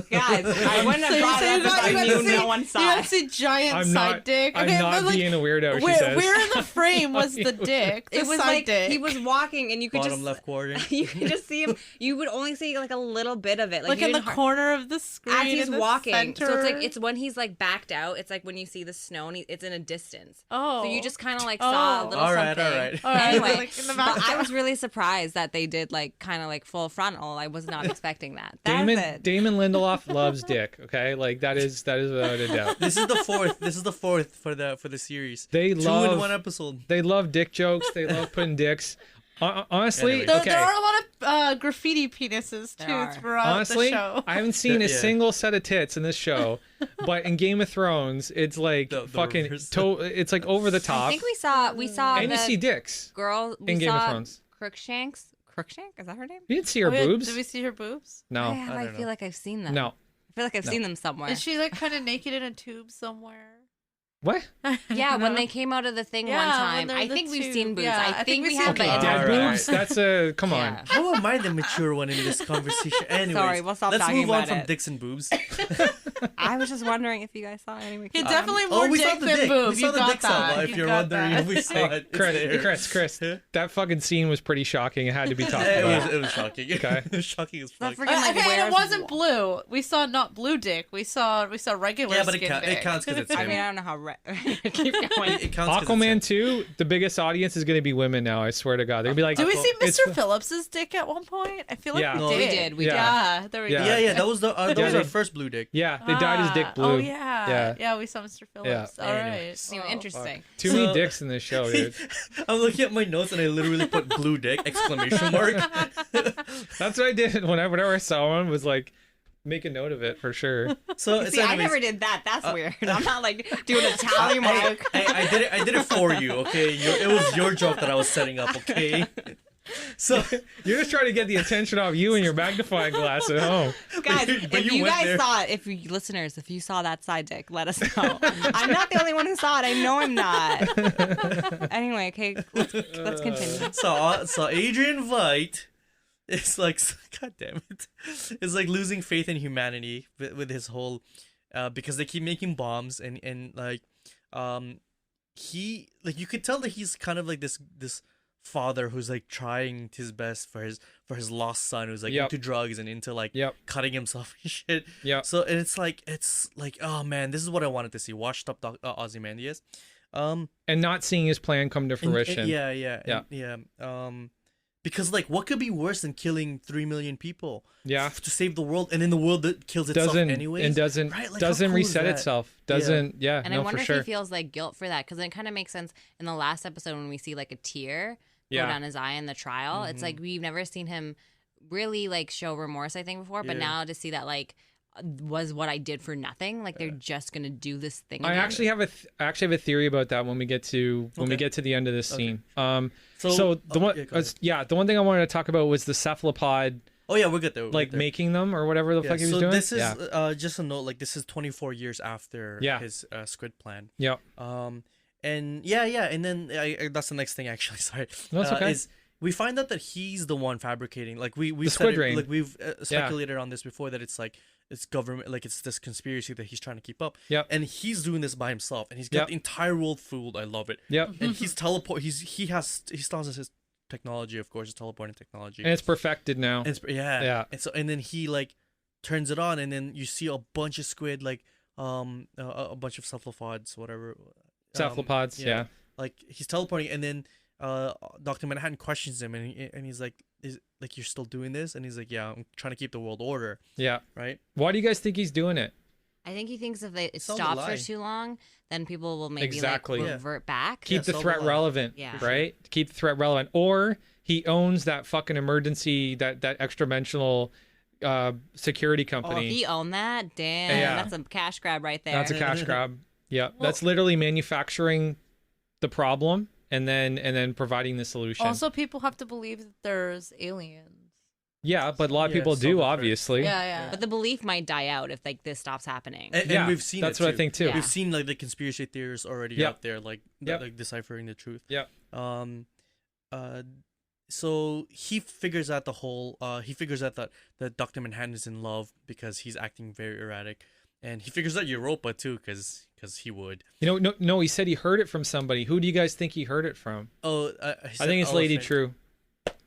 Guys, I wouldn't have brought it up if I knew no one You saw got to it. see giant I'm side not. dick. I'm Okay, not but, like, being a weirdo. She where, says. where in the frame was the dick? The It was side like dick. he was walking, and you could Bottom just left quadrant. you could just see him. You would only see like a little bit of it, like you in the didn't corner of the screen. as he's in the walking. center. So it's like it's when he's like backed out. It's like when you see the snow and it's in a distance. Oh. So you just kind of like saw a Oh. little All right, something. all right. All right, Anyway, like in the but I background. was really surprised that they did like kind of like full frontal. I was not expecting that. That's it. Damon Lindelof loves dick. Okay, like that is without a doubt. This is the fourth. This is the fourth for the series. They 2 love in one episode. They love dick jokes. They love putting dicks. Honestly, Anyway. There, okay. there are a lot of graffiti penises There too are. throughout Honestly, the show. I haven't seen a Yeah. single set of tits in this show, but in Game of Thrones, it's like The fucking. reverse. It's like over the I top, think we saw and you the see dicks girl. We in Game of saw Thrones. Crookshanks. Crookshank, is that her name? You didn't see her Oh, yeah, boobs. Did we see her boobs? No, Why have I I don't feel know. like I've seen them. no. I feel like I've No. seen them somewhere. Is she like kind of naked in a tube somewhere? What? Yeah, when they came out of the thing Yeah, one when time. they're I in the think we've tube. seen boobs. Yeah, I think we we've have, seen but boobs. Dead Alright. boobs? That's a come on. Yeah. How am I the mature one in this conversation? Anyways, Sorry, we'll stop let's talking move on about from it. dicks and boobs. I was just wondering if you guys saw any. You're definitely more we saw dick the than dick. boob. We saw You the got dick, Saba, that. if You you're got wondering that. if we saw it. Chris, that fucking scene was pretty shocking. It had to be talked It about. was shocking. Okay. It was shocking as That fuck. freaking, like, Okay, and wears- it wasn't blue. We saw not blue dick. We saw regular Yeah, but it, skin dick. it counts because it's I him. mean, I don't know how. Keep going. It counts 'cause it's him. Aquaman 2, the biggest audience is going to be women now. I swear to God, they're gonna be like, Did we see It's- Mr. Phillips's dick at one point? I feel like Yeah. we No, did. we did, we did. Yeah, there we Yeah. go. Yeah, that was that was they- our first blue dick. yeah, they dyed his dick blue. Oh yeah. yeah. We saw Mr. Phillips. All right. Anyways. Well, Interesting. Too So- many dicks in this show, dude. I'm looking at my notes and I literally put blue dick exclamation mark. That's what I did whenever I saw one. Was like, make a note of it for sure. So See, I anyways, never did that. That's weird. I'm not like doing a tally mark. I did it for you, okay? It was your joke that I was setting up, okay? So You're just trying to get the attention off you and your magnifying glass at home. Guys, but if you you went guys there. saw it, if you listeners, if you saw that side dick, let us know. I'm not the only one who saw it. I know I'm not. Anyway, okay, let's continue. so Adrian Veidt is like, god damn it, is like losing faith in humanity with his whole, because they keep making bombs and like, he like you could tell that he's kind of like this father who's like trying his best for his lost son who's like Yep. into drugs and into like Yep. cutting himself and shit. Yep. So and it's like oh man, this is what I wanted to see. Washed up Ozymandias. And not seeing his plan come to And- fruition. yeah. Because like, what could be worse than killing 3 million people? Yeah. To save the world, and then the world that kills itself Doesn't anyways. and doesn't Right? Like, how doesn't cool is reset that? itself. Doesn't yeah. And no, I wonder for if sure. he feels like guilt for that because it kind of makes sense in the last episode when we see like a tear Yeah. go down his eye in the trial. It's Mm-hmm. like we've never seen him really like show remorse, I think, before. But Yeah. now to see that like was what I did for nothing. Like they're just gonna do this thing. I again. actually have a theory about that when we get to the end of this scene. So the one go ahead. the one thing I wanted to talk about was the cephalopod Oh yeah, we're good there. like making them or whatever the fuck he was so doing. this is yeah. just a note. Like this is 24 years after Yeah. his squid plan. Yep. And and then that's the next thing actually. Sorry, No, it's okay. Is we find out that he's the one fabricating. Like we The squid rain. like we've speculated on this before that it's like it's government, like it's this conspiracy that he's trying to keep up. Yep. And he's doing this by himself, and he's got Yep. the entire world fooled. I love it. Yep. And he's he still has his technology, of course, his teleporting technology. And it's perfected now. And yeah. Yeah. And then he like turns it on, and then you see a bunch of squid, like a bunch of cephalopods, whatever. Cephalopods, yeah. Like he's teleporting, and then Dr. Manhattan questions him, and he's like, "Is like you're still doing this?" And he's like, "Yeah, I'm trying to keep the world order." Yeah. Right. Why do you guys think he's doing it? I think he thinks if it Sell the stops lie. for too long, then people will maybe Exactly. like Yeah. revert back. Keep the sell threat the lie. relevant, Yeah. right? Keep the threat relevant. Or he owns that fucking emergency, that extra dimensional security company. He owned that? Damn, Yeah. that's a cash grab right there. That's a cash grab. Yeah, Well- that's literally manufacturing the problem and then providing the solution. Also, people have to believe that there's aliens. Yeah, but a lot of Yeah, people so do, the threat. obviously. Yeah. But the belief might die out if like this stops happening. And Yeah, we've seen that's it what I too. think too. Yeah. We've seen like the conspiracy theorists already Yep. out there, like Yep. like deciphering the truth. Yeah. So he figures out that Dr. Manhattan is in love because he's acting very erratic, and he figures out Europa too because he would. No, he said he heard it from somebody. Who do you guys think he heard it from? Oh, I think it's Lady True.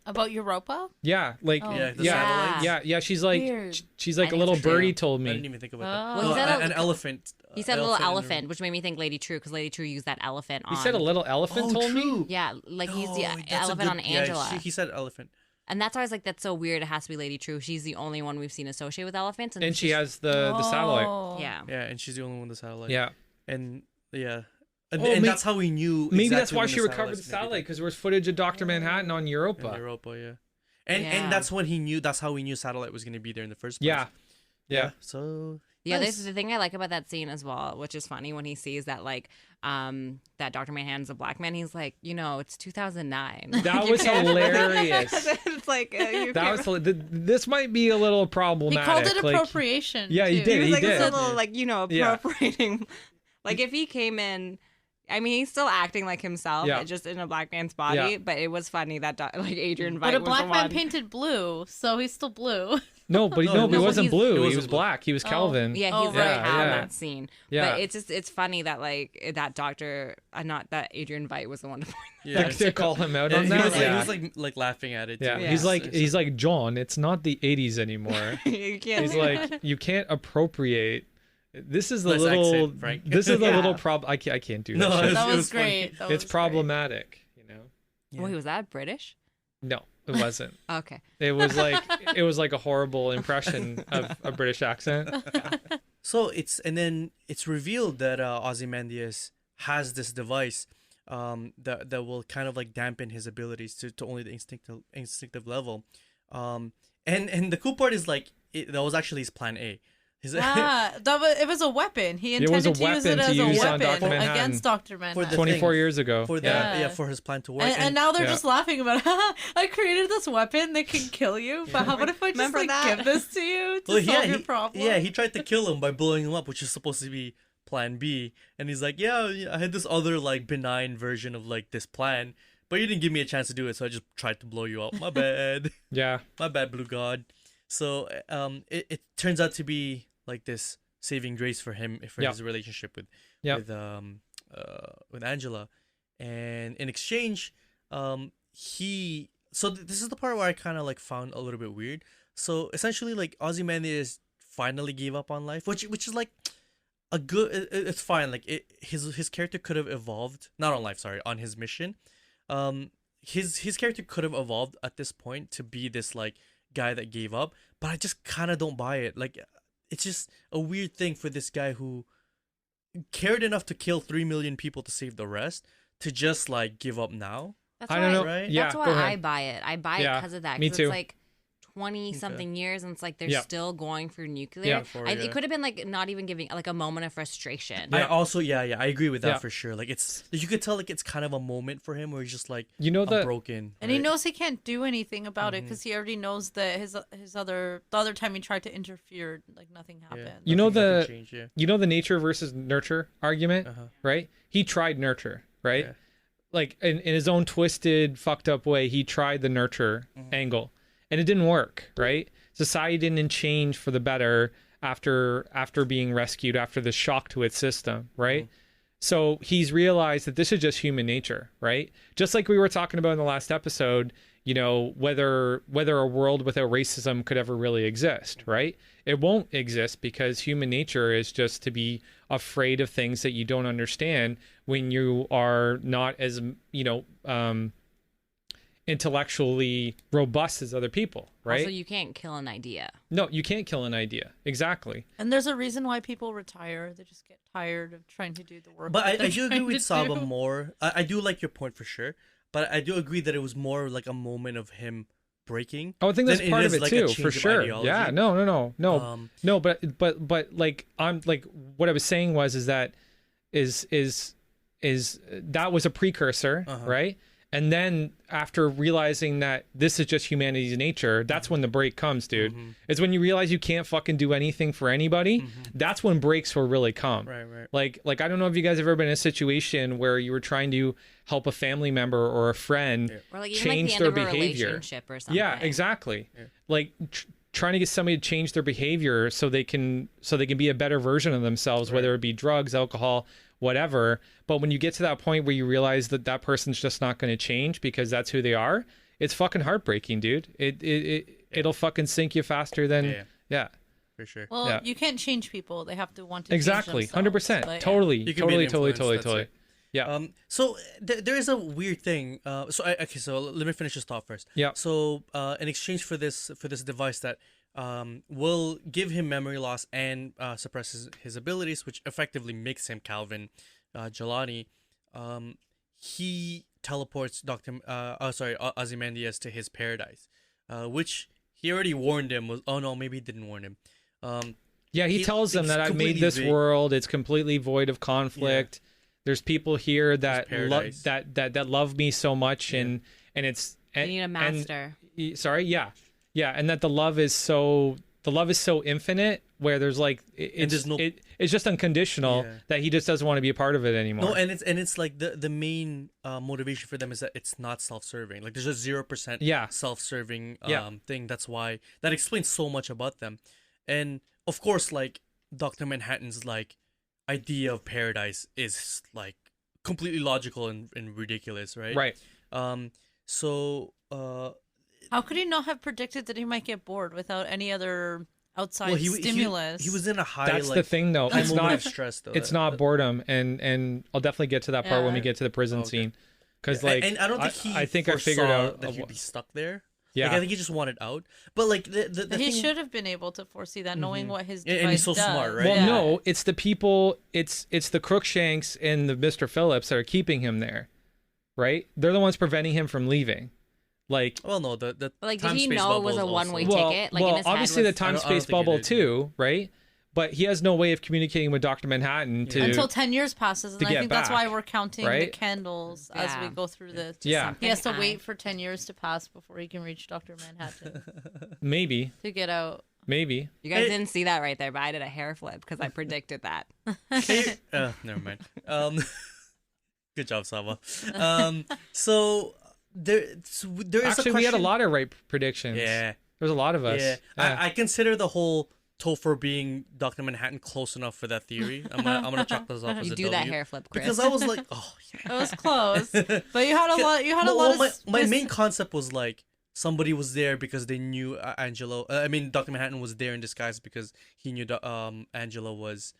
About Europa? Yeah, like Oh. Yeah, the yeah, satellites. yeah. She's like Weird. she's like I a think little it's true. birdie told I didn't me. even think about Oh. that. Well, he said an elephant. He said a little in the room. elephant, which made me think Lady True, because Lady True used that elephant on. He said a little elephant Oh, told me. true. Yeah, like he used the No, that's a elephant good- on Angela. Yeah, he said elephant. And that's why I was like, that's so weird. It has to be Lady True. She's the only one we've seen associated with elephants. And she she's- has the satellite. Oh. Yeah. Yeah, and she's the only one with the satellite. Yeah. And yeah. And, Oh, and may- that's how we knew. Maybe exactly that's why when she recovered the satellites maybe satellite, because there was footage of Dr. Manhattan on in Europa. Europa, yeah. And Yeah. that's when he knew. That's how we knew satellite was going to be there in the first place. Yeah. So Yeah, nice. this is the thing I like about that scene as well, which is funny when he sees that like that Dr. Manhattan's a black man. He's like, it's 2009. That You was can't- hilarious. It's like you That can't- was this might be a little He problematic. called it like- appropriation. Yeah, he too. did, He was he like did. it's a little like Yeah. appropriating. Like if he came in. I mean, he's still acting like himself, Yeah. just in a black man's body. Yeah. But it was funny that like Adrian Veidt But a was black the man one. painted blue, so he's still blue. No, but No, he no, wasn't he's- blue. he He wasn't was blue. black. He was Kelvin. Yeah, Oh, he's right. like how Yeah. that scene. Yeah. But it's funny that like that doctor, not that Adrian Veidt was the one to point. yeah, To call him out Yeah, on he that. was like, yeah. he was like laughing at it. Too. Yeah. Yeah. He's like John. It's not the 80s anymore. You can't. He's like, you can't appropriate. This is the Nice little. accent, Frank. This is the Yeah. little problem. I can't do that. No, shit. That it was was funny. great. That It's was problematic. Yeah. Wait, was that British? No, it wasn't. Okay. It was like a horrible impression of a British accent. So it's revealed that Ozymandias has this device that will kind of like dampen his abilities to only the instinctive level. And the cool part is like that was actually his plan A. His, It was a weapon. He It was intended a to use it weapon to as use a on Dr. weapon Manhattan. against Dr. Manhattan. the 24 thing. years ago. for Yeah. for his plan to work. And now they're Yeah. just laughing about it. I created this weapon that can kill you, but how about if I just Remember like that? give this to you to Well, solve your problem? Yeah, he tried to kill him by blowing him up, which is supposed to be plan B. And he's like, yeah, I had this other like benign version of like this plan, but you didn't give me a chance to do it, so I just tried to blow you up. My bad. Yeah. My bad, Blue God. So it turns out to be like this saving grace for him for Yeah. his relationship Yeah. with Angela, and in exchange, this is the part where I kind of like found a little bit weird. So essentially, like Ozymandias finally gave up on life, which is like a good. It's fine. Like his character could have evolved, not on life. Sorry, on his mission. His character could have evolved at this point to be this like guy that gave up, but I just kind of don't buy it. Like it's just a weird thing for this guy who cared enough to kill 3 million people to save the rest to just like give up now. That's I why, don't know. Right? Yeah, That's go why ahead. I buy it. I buy it Yeah, because of that. me 'cause too. It's like 20 something years, and it's like they're Yeah. still going for nuclear. Yeah. Before, It yeah. could have been like not even giving like a moment of frustration. I also I agree with that Yeah. for sure. Like you could tell like it's kind of a moment for him where he's just like You know I'm the broken. And he right? knows he can't do anything about it because he already knows that the other time he tried to interfere, like nothing happened. You know Nothing the changed, yeah. you know the nature versus nurture argument, Uh-huh. right? He tried nurture, right? Yeah. Like in his own twisted, fucked up way, he tried the nurture Mm-hmm. angle, and it didn't work, right? Society didn't change for the better after being rescued, after the shock to its system, right? So he's realized that this is just human nature, right? Just like we were talking about in the last episode, you know, whether a world without racism could ever really exist, right? It won't exist because human nature is just to be afraid of things that you don't understand when you are not as, you know, intellectually robust as other people, right? Also, you can't kill an idea. No, you can't kill an idea. Exactly. And there's a reason why people retire. They just get tired of trying to do the work. But that I do agree they're with trying to Saba do. more. I do like your point for sure. But I do agree that it was more like a moment of him breaking. Oh, I think that's than it part of is it like a too, change for of sure. ideology. Yeah, no. But like I'm like what I was saying is that that was a precursor, right? And then after realizing that this is just humanity's nature, that's when the break comes, dude. It's when you realize you can't fucking do anything for anybody. That's when breaks will really come. Right. Like I don't know if you guys have ever been in a situation where you were trying to help a family member or a friend Or like even change like the their end of a behavior. relationship or something. Yeah, exactly. Like trying to get somebody to change their behavior so they can be a better version of themselves, whether it be drugs, alcohol, whatever. But when you get to that point where you realize that that person's just not going to change because that's who they are, it's fucking heartbreaking, dude. It'll fucking sink you faster than For sure. Well, you can't change people. They have to want to exactly, change themselves, 100%, but, totally, You can be an influence, that's totally. it. Yeah. So there is a weird thing. So let me finish this thought first. Yeah. So in exchange for this device that will give him memory loss and suppresses his abilities, which effectively makes him Calvin Jelani, he teleports Ozymandias to his paradise, which he already warned him was. Oh no, maybe he didn't warn him. Yeah, he tells them it's that I've made completely this vague. world. It's completely void of conflict. There's people here that paradise. that love me so much, and it's You need a master. and that the love is so infinite, where there's like it's just unconditional, that he just doesn't want to be a part of it anymore. No, and it's like the main motivation for them is that it's not self-serving. Like there's a 0% self-serving thing. That's why that explains so much about them. And of course, like Dr. Manhattan's like idea of paradise is like completely logical and ridiculous, right? Right. So how could he not have predicted that he might get bored without any other outside stimulus? He was in a high. That's like, the thing, though. It's moment not of stress, though. It's not boredom, and I'll definitely get to that part when we get to the prison scene, because like and I don't think I think I figured foresaw out that he'd be stuck there. Yeah. Like, I think he just wanted out. But like the he thing, should have been able to foresee that, knowing what his device and he's so does. smart, right? Well, no, it's the people, it's the Crookshanks and the Mr. Phillips that are keeping him there, right? They're the ones preventing him from leaving. Like, well, no, the Like, did time he space know it bubble was is a also- one-way well, ticket? Like, in his head obviously was- the time I don't space think it bubble is, too, right? But he has no way of communicating with Dr. Manhattan to Until 10 years passes, and to I get think that's why back, we're counting the right? candles as we Yeah. go through this. Yeah. He has to Something wait for 10 years to pass before he can reach Dr. Manhattan maybe. to get out. Maybe. You guys didn't see that right there, but I did a hair flip because I predicted that. Never mind. Good job, Saba. So there is Actually, a question. we had a lot of right predictions. Yeah, There's a lot of us. yeah. I consider the whole Topher being Dr. Manhattan close enough for that theory. I'm gonna chalk this off as You a do W. that hair flip, Chris. Because I was like, oh yeah. It was close, but you had a lot. You had a lot of. My main concept was like somebody was there because they knew Angelo. I mean, Dr. Manhattan was there in disguise because he knew Angelo was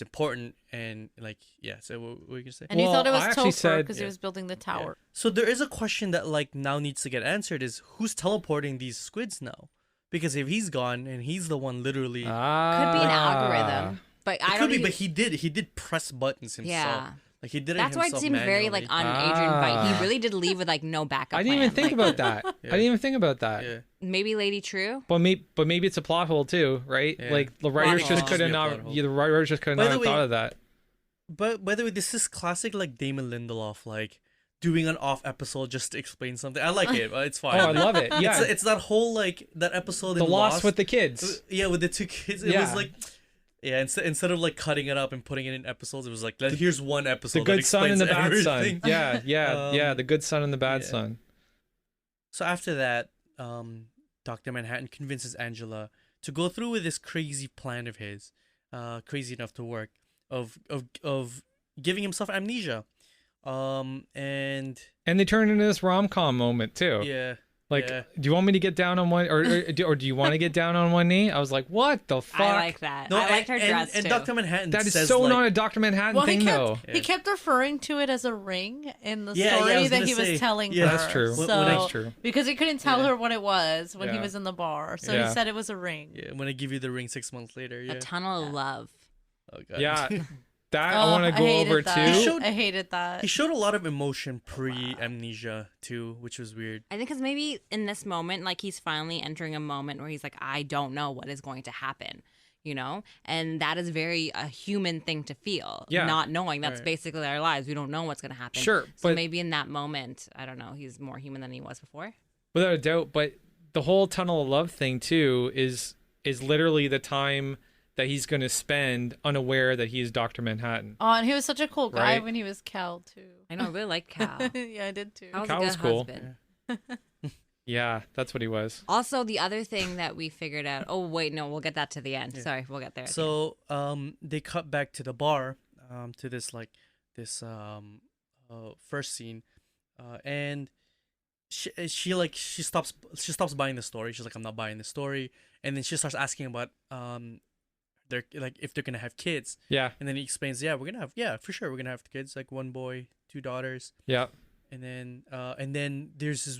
important, and like So what were you gonna say? And you Well, thought it was I actually Topher said- because he was building the tower. So there is a question that like now needs to get answered: is who's teleporting these squids now? Because if he's gone and he's the one literally, Could be an algorithm, but I it don't. could be. But he did press buttons himself. Yeah. Like he did it That's why it himself seemed very like manually. on Adrian Veidt. He really did leave with like no backup. I didn't even plan. think Like, about that. I didn't even think about that. Yeah. Maybe Lady True. But maybe it's a plot hole too, right? Yeah. Like the writers Plot just hole. couldn't Just be a not. plot hole. Yeah, the writers just couldn't By not the have way- thought of that. But by the way, this is classic like Damon Lindelof like doing an off episode just to explain something. I like it. It's fine. Oh, I love it. Yeah, It's that whole like that episode the in Lost with the kids. Yeah, with the two kids. It Yeah. was like, yeah. Instead of like cutting it up and putting it in episodes, it was like, here's one episode. The good that son and the bad everything. son. Yeah. The good son and the bad yeah. son. So after that, Dr. Manhattan convinces Angela to go through with this crazy plan of his, crazy enough to work, of giving himself amnesia, and And they turn into this rom-com moment too. yeah. Like, Yeah. do you want me to get down on one, or do you want to get down on one knee? I was like, what the fuck? I like that. I liked her dress and too. Dr. Manhattan That is says, so like, not a Dr. Manhattan thing, though. He kept referring to it as a ring in the Yeah, I story was that gonna he say, was telling yeah. her. That's true. So, That's true. Because he couldn't tell her what it was when he Yeah. was in the bar. So Yeah. he said it was a ring. Yeah, when I give you the ring 6 months later. Yeah. A tunnel of love. Oh, God. Yeah, that Oh, I want to go hated over that. too. I hated that. He showed a lot of emotion pre-amnesia too, which was weird. I think because maybe in this moment, like he's finally entering a moment where he's like, I don't know what is going to happen, you know? And that is very a human thing to feel. Yeah. Not knowing. That's Right. basically our lives. We don't know what's going to happen. Sure, So but- maybe in that moment, I don't know, he's more human than he was before. Without a doubt, but the whole tunnel of love thing too is literally the time that he's going to spend unaware that he is Dr. Manhattan. Oh, and he was such a cool guy Right. when he was Cal too. I know, I really like Cal. Yeah, I did too. Cal was Cal a good was cool. husband. Yeah, that's what he was. Also, the other thing that we figured out. Oh wait, no, we'll get that to the end. Sorry, we'll get there. at the end. So they cut back to the bar, to this first scene, and she stops buying the story. She's like, I'm not buying the story, and then she starts asking about they're like if they're gonna have kids, Yeah, and then he explains, yeah, we're gonna have, for sure, we're gonna have kids, like one boy, 2 daughters. yeah. And then there's this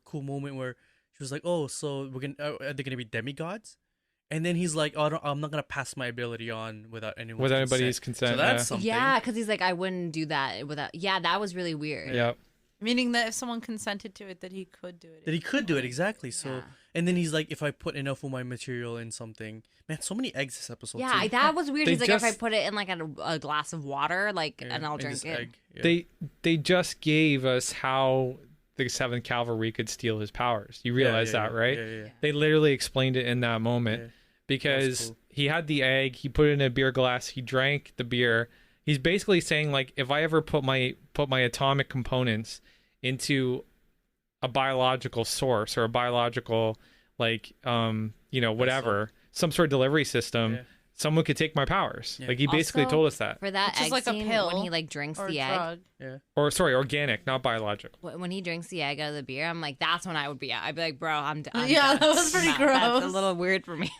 cool moment where she was like, "Oh, so are they gonna be demigods?" And then he's like, "Oh, I'm not gonna pass my ability on without anyone's Without anybody's consent, So that's yeah. something. Yeah, because he's like, I wouldn't do that without. Yeah, that was really weird. Yeah. Meaning that if someone consented to it, that he could do it. That he could do it exactly. So, Yeah. and then he's like, "If I put enough of my material in something, man, so many eggs this episode." Yeah, too. that was weird. They He's like, if I just- put it in like a glass of water, like, Yeah, and I'll and drink this it. egg. Yeah. They just gave us how the 7th Cavalry could steal his powers. You realize that, right? Yeah. They literally explained it in that moment Yeah. because cool. he had the egg, he put it in a beer glass, he drank the beer. He's basically saying, like, if I ever put my atomic components into a biological source or a biological, like, whatever, some sort of delivery system, Yeah. someone could take my powers. Yeah. Like, he basically Also, told us that. For that Which is egg like a scene, pill when he like drinks or a the egg, drug. Yeah. Or, sorry, organic, not biological. when he drinks the egg out of the beer, I'm like, that's when I would be out. I'd be like, bro, I'm done. Yeah, that was pretty That's gross. a little weird for me.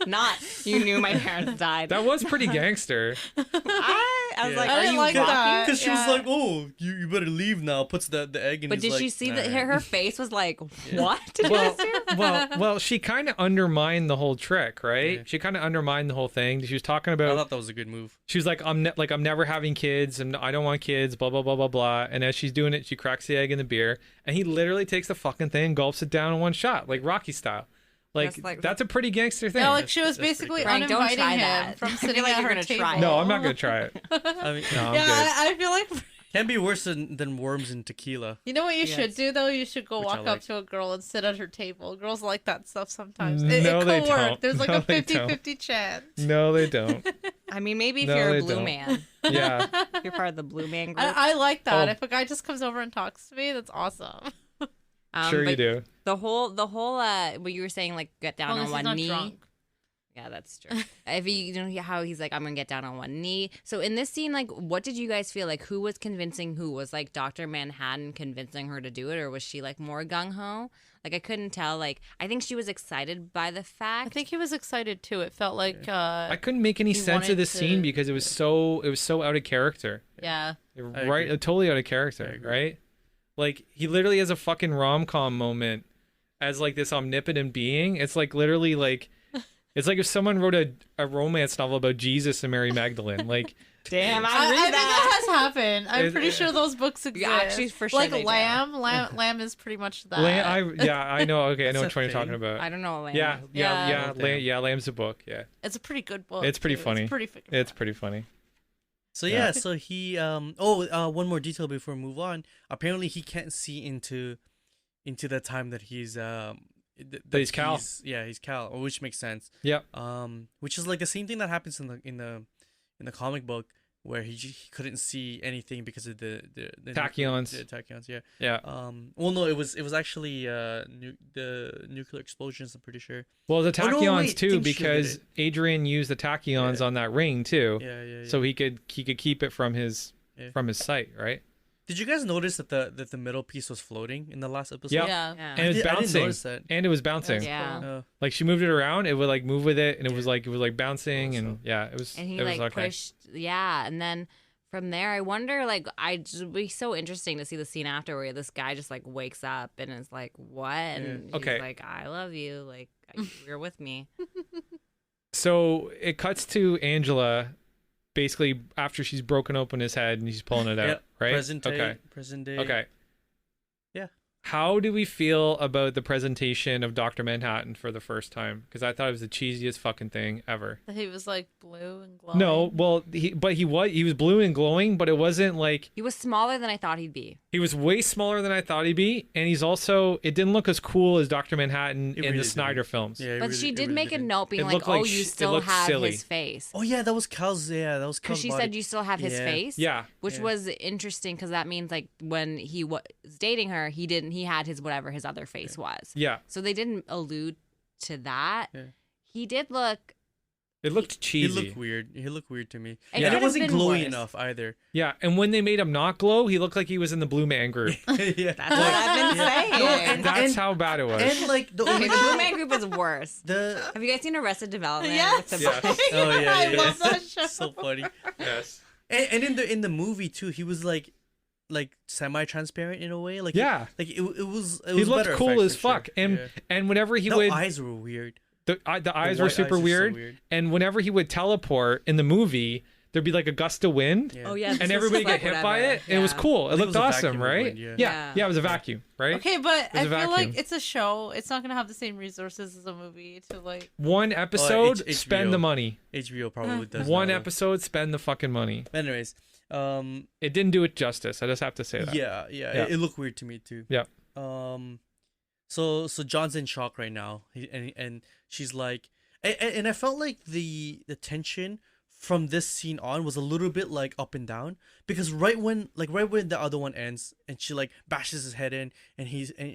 Not, you knew my parents died. That was pretty gangster. I was Yeah. like, I are didn't you like walking? that. Because she was Yeah. like, "Oh, you better leave now." Puts the egg in. But his, did like, she see that "Nah." her face was like, what? Did you well, see that? well, she kind of undermined the whole trick, right? Yeah. She kind of undermined the whole thing. She was talking I about, thought that was a good move. she was like, I'm never having kids, and I don't want kids, blah blah blah blah blah. And as she's doing it, she cracks the egg in the beer, and he literally takes the fucking thing, and gulps it down in one shot, like Rocky style. Like, That's like- that's a pretty gangster thing. Yeah, like she was That's pretty basically cool. Frank, don't uninviting try him that. from I sitting feel like at you're her gonna table. try. No, I'm not gonna try it. I mean, No, I'm Yeah, good. I feel like can't be worse than worms in tequila. you know what you should Yes. do though. You should go Which I walk like. up to a girl and sit at her table. Girls like that stuff sometimes. No, It they could work. don't. There's like No, a they don't. 50-50 chance. No, they don't. I mean, maybe if No, you're they a blue don't. man, Yeah, if you're part of the blue man group. I like that. Oh. If a guy just comes over and talks to me, that's awesome. sure you but do. The whole what you were saying, like get down As long as on he's one not knee. drunk. Yeah, that's true. If you know how he's like, I'm gonna get down on one knee. So in this scene, like, what did you guys feel like? Who was convincing who? Was like Dr. Manhattan convincing her to do it, or was she like more gung ho? Like I couldn't tell. Like I think she was excited by the fact. I think he was excited too. It felt like I couldn't make any he sense of wanted this scene to- because it was so out of character. yeah. Right, agree. totally out of character, agree. right? Like he literally has a fucking rom-com moment as like this omnipotent being. It's like literally like it's like if someone wrote a romance novel about Jesus and Mary Magdalene. Like damn, I I read think that. that has happened. I'm It- pretty sure those books exist. actually, for sure Like they do. Lamb is pretty much that. I know. Okay, I know That's which one a you're talking thing. about. I don't know. Elaine. Yeah, Yeah. Lamb's a book. Yeah, It's a pretty good book. It's pretty too. funny. It's pretty freaking it's funny. pretty funny. So Yeah. yeah, so he one more detail before we move on. Apparently he can't see into the time that he's that he's Cal. He's Cal, which makes sense. Yep. Which is like the same thing that happens in the comic book where he couldn't see anything because of the Tachyons. The tachyons, yeah. Yeah. Well, no, it was actually the nuclear explosions. I'm pretty sure. Well, the Oh, no, tachyons wait, too, Thing Shield because did Adrian used the tachyons Yeah. on that ring too, Yeah. so he could keep it from his Yeah. from his sight, right? Did you guys notice that the middle piece was floating in the last episode? Yeah. Yeah. And it was I didn't bouncing. notice that. And it was bouncing. Yeah. Cool. Like she moved it around, it would like move with it, and it was like bouncing, Awesome. and yeah, it was. And he it was like okay. pushed, yeah. And then from there, I wonder, like, it'd be so interesting to see the scene after where this guy just like wakes up and is like, "What?" And he's Okay. like, "I love you. Like, you're with me." So it cuts to Angela, basically after she's broken open his head and he's pulling it out, Yep. right? Present day. Okay. Present day. Okay. Yeah. How do we feel about the presentation of Dr. Manhattan for the first time? Because I thought it was the cheesiest fucking thing ever. That he was like blue and glowing. No, well, he was blue and glowing, but it wasn't like He was smaller than I thought he'd be. he was way smaller than I thought he'd be, and he's also it didn't look as cool as Dr. Manhattan It in really the Snyder didn't. films. Yeah, it But really- she it did really make a didn't. note being It like, looked "Oh, like you it still looked have silly. his face." Oh yeah, that was Cal's. Yeah, that was Because Cal's she body. said you still have his Yeah. face. Yeah. Which Yeah. was interesting because that means like when he was dating her, he had his whatever his other face was. Yeah. So they didn't allude to that. Yeah. He did look. It looked He cheesy. looked weird. He looked weird to me. It And could've it wasn't been glowy worse. enough either. Yeah, and when they made him not glow, he looked like he was in the Blue Man Group. Yeah. That's what I've been saying. No, and- That's how bad it was. And like the Okay, the Blue Man Group is worse. the Have you guys seen Arrested Development? Yes. With the Yeah. oh yeah, I yeah, love yeah. that show. So funny. Yes. And in the movie too, he was like semi-transparent in a way. Like Yeah. it was. It He was looked better cool effects as for sure. fuck, and Yeah. and whenever he The would, eyes were weird. the eyes white were eyes are super so weird, weird. and whenever he would teleport in the movie, there'd be like a gust of wind, Yeah. Oh yeah, and this everybody was get like hit by whatever. it. And it was Yeah. cool. It think it looked was a awesome, vacuum of right? wind, yeah. Yeah. It was a vacuum, right? Okay, but It I was a feel like vacuum. it's a show. It's not gonna have the same resources as a movie to like. One episode, HBO. spend the money. HBO probably does. One now, though. episode, spend the fucking money. Anyways, It didn't do it justice. I just have to say that. yeah. It looked weird to me too. Yeah. So John's in shock right now, and she's like, and I felt like the tension from this scene on was a little bit like up and down, because right when the other one ends and she like bashes his head in and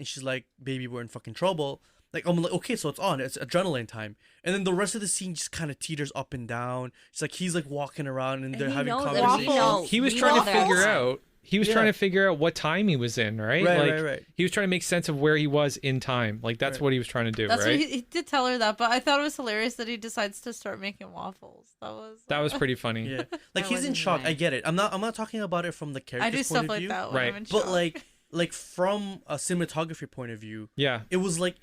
she's like, "Baby, we're in fucking trouble." Like I'm like, okay, so it's on, it's adrenaline time, and then the rest of the scene just kind of teeters up and down. It's like he's like walking around and they're he having knows conversations. everything. He was We trying know to that. figure out. He was Yeah. trying to figure out what time he was in, right? Right, right. He was trying to make sense of where he was in time. Like that's Right. what he was trying to do, That's right? what he did tell her that, but I thought it was hilarious that he decides to start making waffles. That was pretty funny. Yeah, like That he's in was shock. I nice. get it. I'm not talking about it from the character's I do point stuff of like view, that when Right. I'm in but shock. like from a cinematography point of view, Yeah. it was like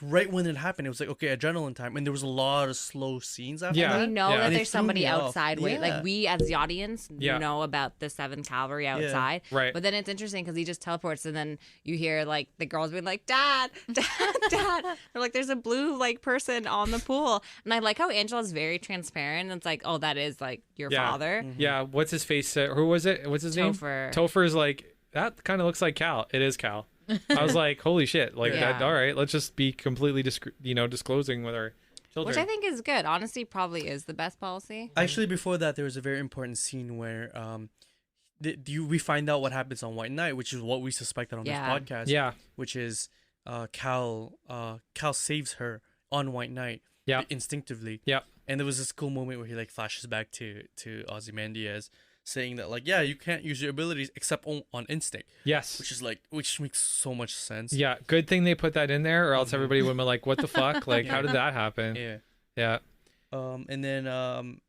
right when it happened. It was like, okay, adrenaline time, and there was a lot of slow scenes after Yeah. that. We know Yeah. that And it there's threw somebody me off. outside. Wait, Yeah. like we as the audience Yeah. know about the 7th Cavalry outside. Right. But then it's interesting because he just teleports, and then you hear like the girls being like, "Dad, Dad, Dad." They're like, "There's a blue like person on the pool," and I like how Angela's very transparent. It's like, "Oh, that is like your Yeah. father." Yeah. What's his face? Who was it? What's his name? Topher. Topher's like, that kind of looks like Cal. It is Cal. I was like, holy shit. Like Yeah. that. All right. Let's just be completely, disclosing with our children. Which I think is good. Honestly, probably is the best policy. Actually, before that, there was a very important scene where we find out what happens on White Knight, which is what we suspected on Yeah. this podcast. Yeah. Which is Cal saves her on White Knight. Yeah. Instinctively. Yeah. And there was this cool moment where he like flashes back to Ozymandias, saying that like, yeah, you can't use your abilities except on instinct, Yes. which makes so much sense. Yeah. Good thing they put that in there, or else everybody would have been like, what the fuck? Like, how did that happen? Yeah. Yeah. And then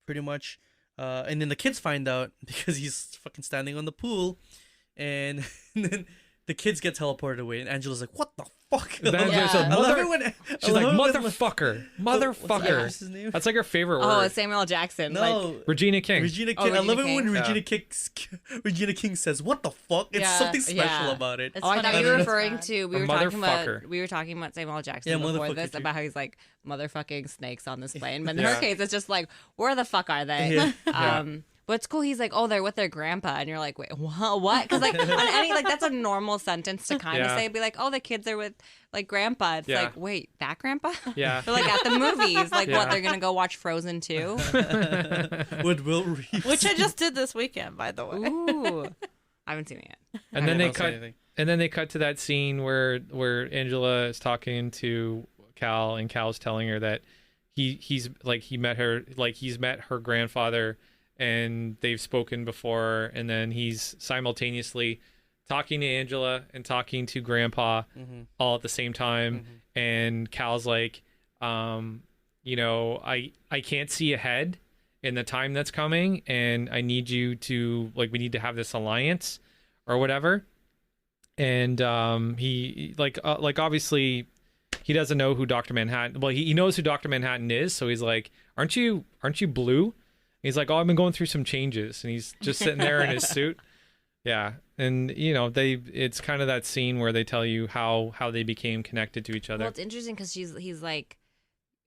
pretty much and then the kids find out because he's fucking standing on the pool, and then the kids get teleported away, and Angela's like, what the fuck? Then Yeah. there's a I love mother- it when She's like, when, motherfucker. what's the Motherfucker. actress's name? That's like her favorite Oh, word. it's Samuel L. Jackson. Like, No, Regina King. Regina Oh, King. I love Regina it when King? Yeah. Regina King says, "What the fuck?" It's Yeah, something special yeah. about it. It's oh, I funny thought you how were it's referring bad. to A motherfucker. we were talking about Samuel L. Jackson Yeah, before motherfucker this too. about how he's like motherfucking snakes on this plane. But in Yeah. her case, it's just like, where the fuck are they? Yeah. But it's cool. He's like, oh, they're with their grandpa, and you're like, wait, what? Because like on any like that's a normal sentence to kind of Yeah. say. Be like, oh, the kids are with like grandpa. It's Yeah. like, wait, that grandpa? Yeah. They're like at the movies. Like Yeah. what? They're gonna go watch Frozen 2? With Will Reeves. Which I just did this weekend, by the way. Ooh, I haven't seen it yet. And then I they don't say cut. anything. And then they cut to that scene where Angela is talking to Cal, and Cal's telling her that he's met her grandfather and they've spoken before, and then he's simultaneously talking to Angela and talking to Grandpa all at the same time. And Cal's like, you know, I can't see ahead in the time that's coming, and I need you to, like, we need to have this alliance or whatever. And he like obviously he doesn't know who Dr. Manhattan, well, he knows who Dr. Manhattan is, so he's like, aren't you blue? He's like, oh, I've been going through some changes, and he's just sitting there in his suit. Yeah. And you know, it's kind of that scene where they tell you how they became connected to each other. Well, it's interesting because he's like,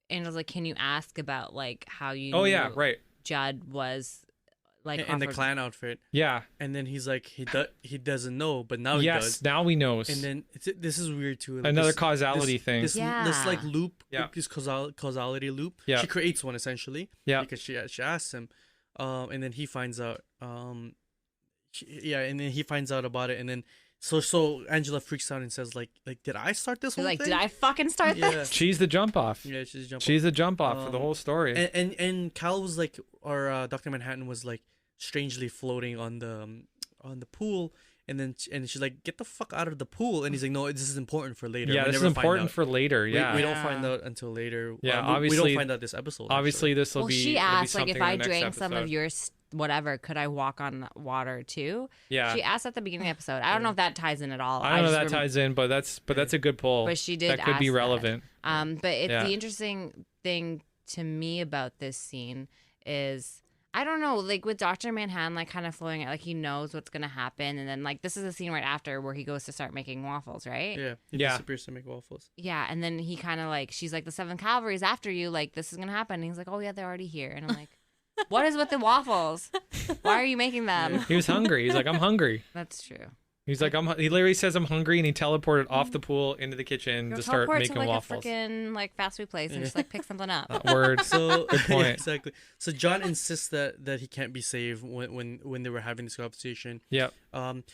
Angel's like, can you ask about like how you oh yeah, right, Judd was like in the clan outfit. Yeah. And then he's like, he doesn't know, but now he yes, does. now he knows. And then this is weird too. Like another causality thing. This like loop, yeah. this causality loop. Yeah. She creates one essentially. Yeah. Because she asks him, and then he finds out. And then he finds out about it, and then so Angela freaks out and says like did I start this whole like, thing? did I fucking start this? She's the jump off. Yeah, she's the jump off for the whole story. And Cal was like, or Dr. Manhattan was like strangely floating on the pool, and she's like, get the fuck out of the pool, and he's like, no, this is important for later. Yeah, this is important for later. Yeah, we don't find out until later. Yeah, obviously we don't find out this episode. Obviously, this will well, be. She asked like, if I drank episode. some of your whatever, could I walk on water too? Yeah, she asked at the beginning of the episode. I don't know if that ties in at all. I don't know if that ties in, but that's a good pull. But she did. That could be relevant. But the interesting thing to me about this scene is, I don't know, like with Dr. Manhattan, like kind of flowing out, like he knows what's gonna happen, and then like this is a scene right after where he goes to start making waffles, right? Yeah, he disappears to make waffles. Yeah, and then he kind of like, she's like, the 7th Cavalry is after you, like this is gonna happen, and he's like, oh yeah, they're already here, and I'm like, what is with the waffles? Why are you making them? Yeah. He was hungry. He's like, I'm hungry. That's true. He's like, he literally says I'm hungry, and he teleported off the pool into the kitchen to start making to, like, waffles. A freaking like fast food place and just like pick something up. Word. So good point. Yeah, exactly. So John insists that he can't be saved when they were having this conversation. Yeah.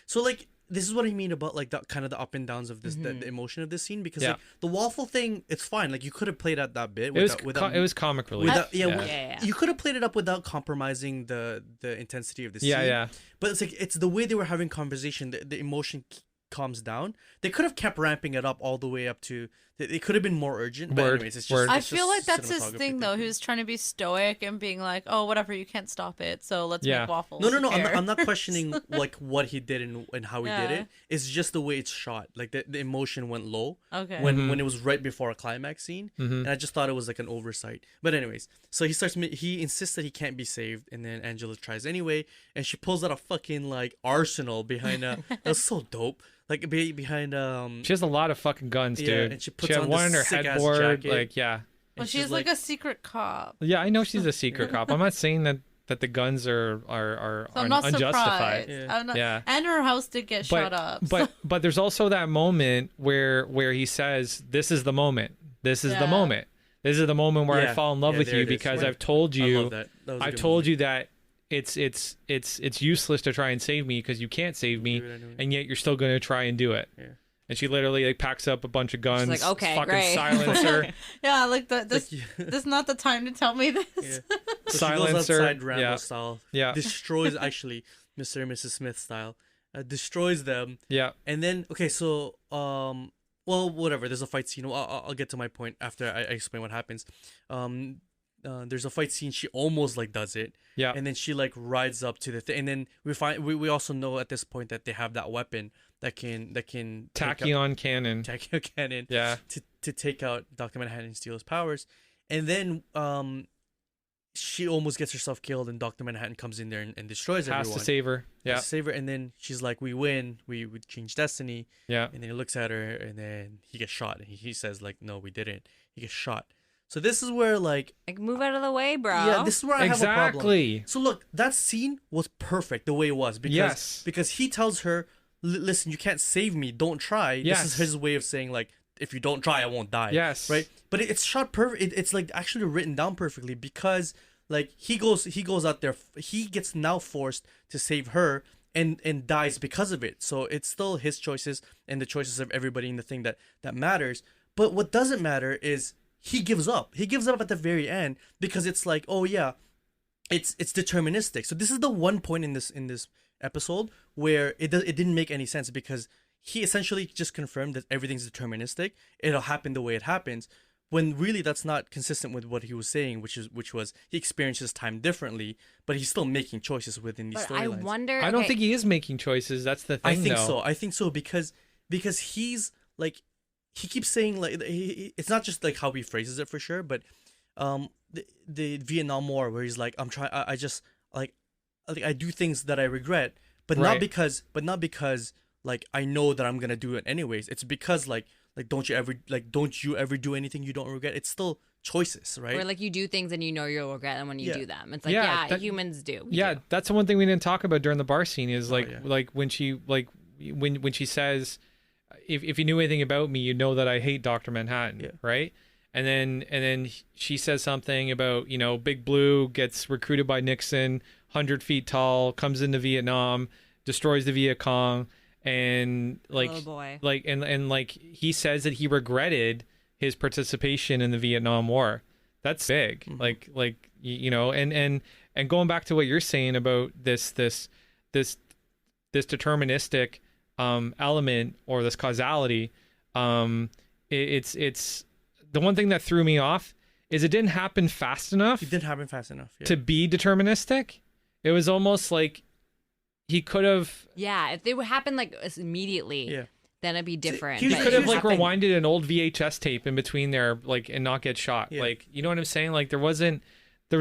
So like, this is what I mean about like the kind of the up and downs of this, the emotion of this scene, because like the waffle thing, it's fine. Like you could have played out that bit. It was comic relief. You could have played it up without compromising the intensity of the scene. Yeah. But it's like, it's the way they were having conversation. The emotion calms down. They could have kept ramping it up all the way up to. It could have been more urgent. But anyways, it's just. I feel like that's his thing, though. He was trying to be stoic and being like, "Oh, whatever, you can't stop it. So let's make waffles." No. I'm not questioning like what he did and how he did it. It's just the way it's shot. Like the emotion went low. Okay. When it was right before a climax scene, and I just thought it was like an oversight. But anyways, so he insists that he can't be saved, and then Angela tries anyway, and she pulls out a fucking like arsenal behind a. That's so dope. Like behind She has a lot of fucking guns, dude. And she puts had on one in her headboard, like yeah. Well, she's like a secret cop. Yeah, I know she's a secret cop. I'm not saying that the guns are so I'm not unjustified. Yeah. And her house did get shot up. But there's also that moment where he says, "This is the moment. This is the moment. This is the moment where I fall in love with you because I've told you. I love that. I've told you that it's useless to try and save me because you can't save me, and yet you're still going to try and do it." Yeah. And she literally like packs up a bunch of guns. She's like, okay, fucking great. silencer. Yeah, like this is not the time to tell me this. Yeah. So silencer. She goes outside Rambo style. Yeah. Destroys actually Mr. and Mrs. Smith style. Destroys them. Yeah. And then well, whatever. There's a fight scene. I'll get to my point after I explain what happens. There's a fight scene. She almost like does it. Yeah. And then she like rides up to the thing, and then we also know at this point that they have that weapon that can tachyon cannon. Tachyon cannon. Yeah. To take out Dr. Manhattan and steal his powers, and then she almost gets herself killed, and Dr. Manhattan comes in there and destroys everyone. Has to save her. Yeah. Has to save her, and then she's like, "We win. We would change destiny." Yeah. And then he looks at her, and then he gets shot. And he says like, "No, we didn't." He gets shot. So this is where like move out of the way, bro. Yeah, this is where I have a problem. Exactly. So look, that scene was perfect the way it was because he tells her, "Listen, you can't save me. Don't try." Yes. This is his way of saying like, if you don't try, I won't die. Yes. Right. But it's shot perfect. It's like actually written down perfectly because like he goes out there. He gets now forced to save her and dies because of it. So it's still his choices and the choices of everybody in the thing that matters. But what doesn't matter is he gives up. He gives up at the very end because it's like, oh yeah, it's deterministic. So this is the one point in this episode where it didn't make any sense, because he essentially just confirmed that everything's deterministic. It'll happen the way it happens, when really that's not consistent with what he was saying, which was he experiences time differently, but he's still making choices within these storylines. I wonder. I don't think he is making choices. That's the thing. I think so because he's like, he keeps saying, like, it's not just like how he phrases it for sure, but the Vietnam War, where he's like, I just like I do things that I regret, but not because like I know that I'm gonna do it anyways. It's because like don't you ever do anything you don't regret? It's still choices, right? Or like you do things and you know you'll regret them when you do them. It's like humans do. We do. That's the one thing we didn't talk about during the bar scene is like when she when she says, if you knew anything about me, you know that I hate Dr. Manhattan, right? And then she says something about, you know, Big Blue gets recruited by Nixon, 100 feet tall, comes into Vietnam, destroys the Viet Cong. And like, oh boy. like, and like he says that he regretted his participation in the Vietnam War. That's big. Mm-hmm. Like, you know, and going back to what you're saying about this deterministic element, or this causality, it's the one thing that threw me off is it didn't happen fast enough. It didn't happen fast enough to be deterministic. It was almost like he could have. Yeah, if they would happen like immediately, then it'd be different. He could have like rewinded an old VHS tape in between there, like, and not get shot. Yeah. Like, you know what I'm saying? Like there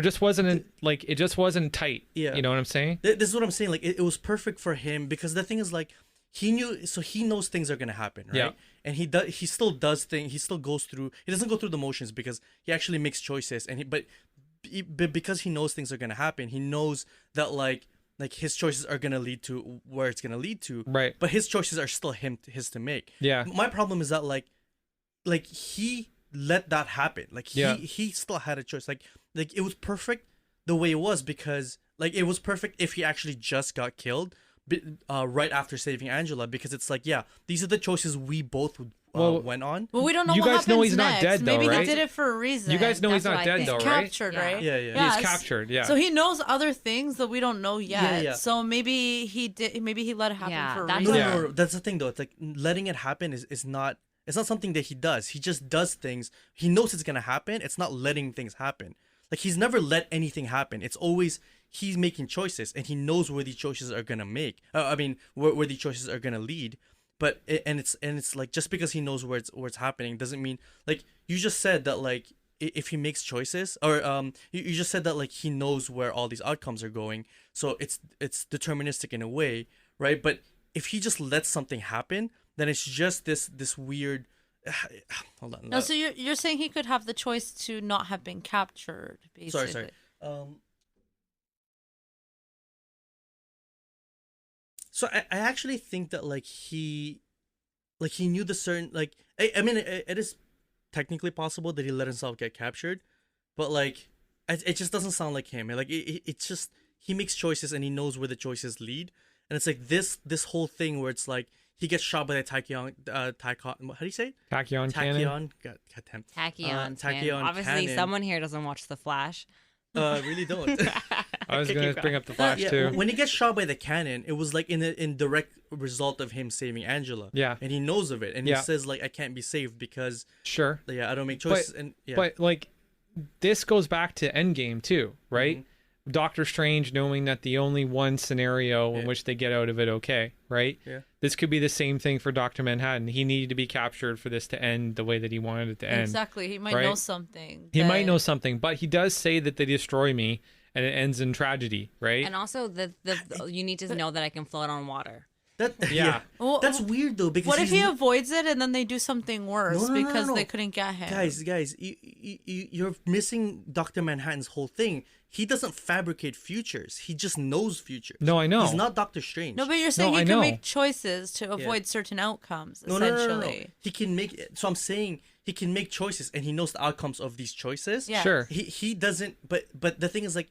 just wasn't like, it just wasn't tight. Yeah, you know what I'm saying? This is what I'm saying. Like it was perfect for him, because the thing is, like, he knows things are gonna happen, right? Yeah. And he still does things. He still goes through. He doesn't go through the motions because he actually makes choices, but because he knows things are gonna happen, he knows that like his choices are gonna lead to where it's gonna lead to. Right. But his choices are still his to make. Yeah. My problem is that like he let that happen. Like he still had a choice. Like it was perfect the way it was, because like it was perfect if he actually just got killed right after saving Angela, because it's like, these are the choices we both went on. Well, we don't know. You what guys know he's next. not dead, though, Maybe right? they did it for a reason. You guys know he's not dead, though, right? He's captured, right? Yeah. He's captured. Yeah. So he knows other things that we don't know yet. Yeah. So maybe he did. Maybe he let it happen for a reason. No. That's the thing, though. It's like letting it happen is not. It's not something that he does. He just does things. He knows it's gonna happen. It's not letting things happen. Like he's never let anything happen. It's always he's making choices, and he knows where these choices are gonna where these choices are gonna lead. But it's like, just because he knows where it's happening doesn't mean, like, you just said that, like, if he makes choices, or you just said that, like, he knows where all these outcomes are going, so it's deterministic in a way, right? But if he just lets something happen, then it's just this weird. Hold on. No, so you're saying he could have the choice to not have been captured, basically. Sorry. So I actually think that like he knew the certain, like, I mean it is technically possible that he let himself get captured, but like it just doesn't sound like him. Like it's just he makes choices and he knows where the choices lead, and it's like this whole thing where it's like he gets shot by the tachyon. How do you say it? Tachyon cannon. Tachyon. Tachyon. Obviously, cannon. Someone here doesn't watch The Flash. Really don't. I was gonna bring up The Flash too. When he gets shot by the cannon, it was like in direct result of him saving Angela. Yeah. And he knows of it, and he says like, I can't be saved because I don't make choices. But like this goes back to Endgame too, right? Mm-hmm. Doctor Strange knowing that the only one scenario in which they get out of it okay, right? Yeah. This could be the same thing for Dr. Manhattan. He needed to be captured for this to end the way that he wanted it to end. Exactly. He might know something. He might know something, but he does say that they destroy me and it ends in tragedy, right? And also you need to know that I can float on water. Well, that's weird though, because what if he avoids it and then they do something worse because they couldn't get him? Guys, you're missing Dr. Manhattan's whole thing. He doesn't fabricate futures. He just knows futures. No, I know. He's not Doctor Strange. No, but you're saying he can make choices to avoid certain outcomes, essentially. No. He can make. So I'm saying he can make choices, and he knows the outcomes of these choices. Yeah. Sure. He doesn't. But the thing is, like,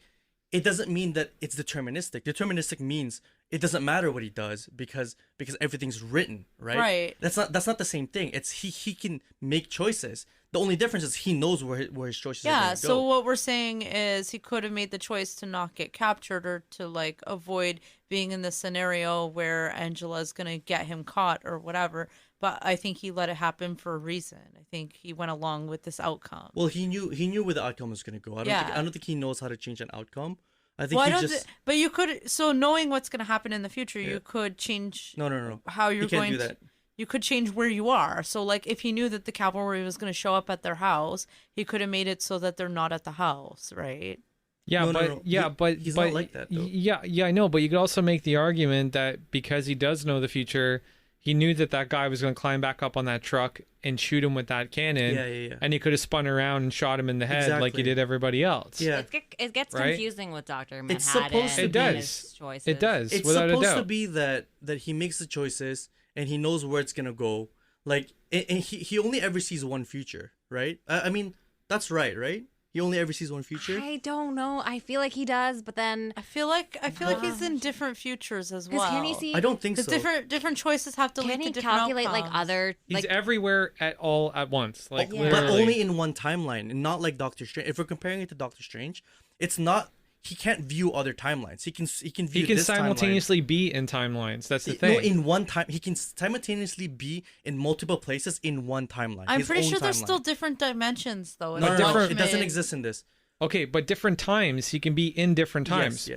it doesn't mean that it's deterministic. Deterministic means it doesn't matter what he does because everything's written, right? Right. That's not the same thing. It's he can make choices. The only difference is he knows where his choices are Yeah, going to so go. what we're saying is he could have made the choice to not get captured or to like avoid being in the scenario where Angela's going to get him caught or whatever. But I think he let it happen for a reason. I think he went along with this outcome. Well, he knew where the outcome was going to go. I don't think he knows how to change an outcome. I think Well, he just but you could, so knowing what's going to happen in the future, you could change no. how you're He can't going do to. that. You could change where you are. So, like, if he knew that the cavalry was going to show up at their house, he could have made it so that they're not at the house, right? Yeah, No, but no. yeah, but He's but, not like that, though. Yeah, I know. But you could also make the argument that because he does know the future, he knew that that guy was going to climb back up on that truck and shoot him with that cannon. Yeah. And he could have spun around and shot him in the head like he Exactly. did everybody else. Yeah. It gets Right? confusing with Dr. It's Manhattan. supposed to It be- does. and his choices. It does. It's without a supposed doubt. to be that he makes the choices and he knows where it's gonna go. Like, and he only ever sees one future, right? I mean, that's right? He only ever sees one future. I don't know. I feel like he does, but then I feel like he's in different futures as well. because can he see? I don't think Because so. different choices have to Can lead to he different calculate like outcomes. other He's like? everywhere at all at once. Like Yeah. literally. But only in one timeline, and not like Doctor Strange. If we're comparing it to Doctor Strange, it's not. He can't view other timelines. He can view. he can this simultaneously be in timelines. That's the timeline. thing. No, in one time, he can simultaneously be in multiple places in one timeline. I'm his pretty own sure there's timeline. still different dimensions though. in No, different- it doesn't Watchmen. exist in this. Okay, but different times he can be in different times Yes.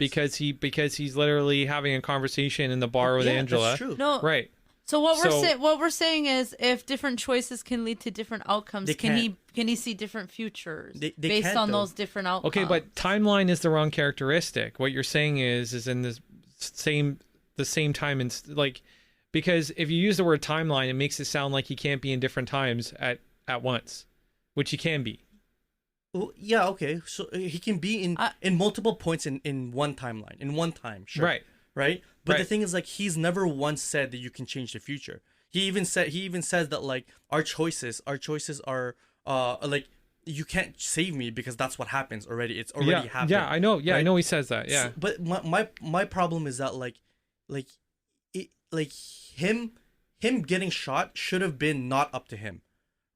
because he's literally having a conversation in the bar with Yeah, Angela. that's true. No, Right. So what So- we're saying is if different choices can lead to different outcomes, They can can't. he see different futures They based can't, on though. those different outcomes? Okay, but timeline is the wrong characteristic. What you're saying is in the same time and like because if you use the word timeline, it makes it sound like he can't be in different times at once, which he can be. Well, yeah, okay. So he can be in multiple points in one timeline, in one time, sure. Right. But the Right. thing is, like, he's never once said that you can change the future. He even says that like our choices are like you can't save me because that's what happens already. It's already happened. Yeah, I know. Yeah, I right? know he says that. Yeah. So- but my problem is that him getting shot should have been not up to him,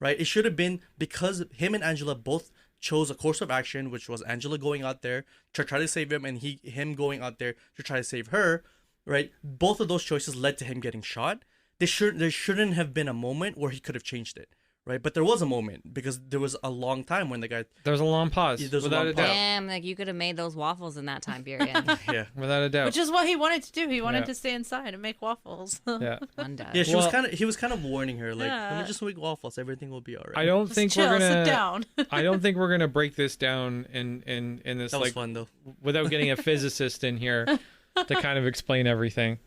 right? It should have been because him and Angela both chose a course of action, which was Angela going out there to try to save him and him going out there to try to save her, right? Both of those choices led to him getting shot. There shouldn't have been a moment where he could have changed it, right? But there was a moment because there was a long time when the guy, There's a long pause. Yeah, there's a without long a doubt. pause. damn, like you could have made those waffles in that time period. yeah, Without a doubt. which is what he wanted to do. He wanted Yeah. to stay inside and make waffles. Yeah. One does. yeah. Well- He was kind of warning her, like, let Yeah. me just make waffles, everything will be alright. I don't Just think chill, we're gonna sit down. I don't think we're gonna break this down in this That was like fun though. without getting a physicist in here to kind of explain everything.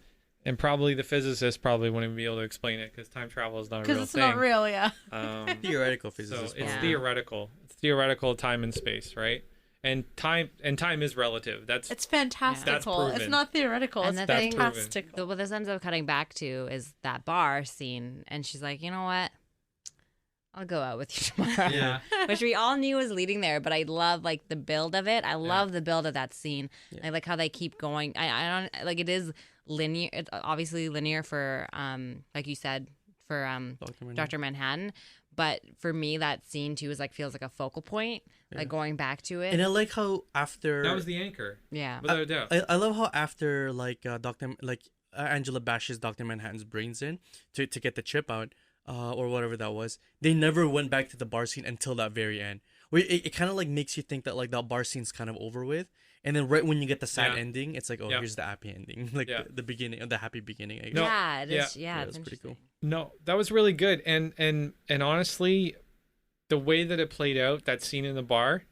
And probably the physicist wouldn't be able to explain it because time travel is not a Because real it's thing. not real, yeah. Theoretical So physics. it's Yeah. theoretical. It's theoretical time and space, right? And time is relative. That's It's fantastical. It's proven. not theoretical. And It's the thing- fantastical. What this ends up cutting back to is that bar scene, and she's like, you know what? I'll go out with you tomorrow. yeah. Which we all knew was leading there, but I love like the build of it. I love the build of that scene. I like how they keep going. I don't like it is linear. It's obviously linear for like you said for Dr. Manhattan. But for me, that scene too is like feels like a focal point, like going back to it. And I like how after That was the anchor. Yeah. Without a doubt. I love how after like Angela bashes Dr. Manhattan's brains in to get the chip out or whatever that was. They never went back to the bar scene until that very end. Where it kind of like makes you think that like that bar scene's kind of over with. And then right when you get the sad Yeah. ending, it's like, oh, Yeah. here's the happy ending, like Yeah. the beginning, the happy beginning. I guess. No, yeah, it is. yeah. Yeah, That's it's pretty cool. interesting. No, that was really good. And honestly, the way that it played out, that scene in the bar,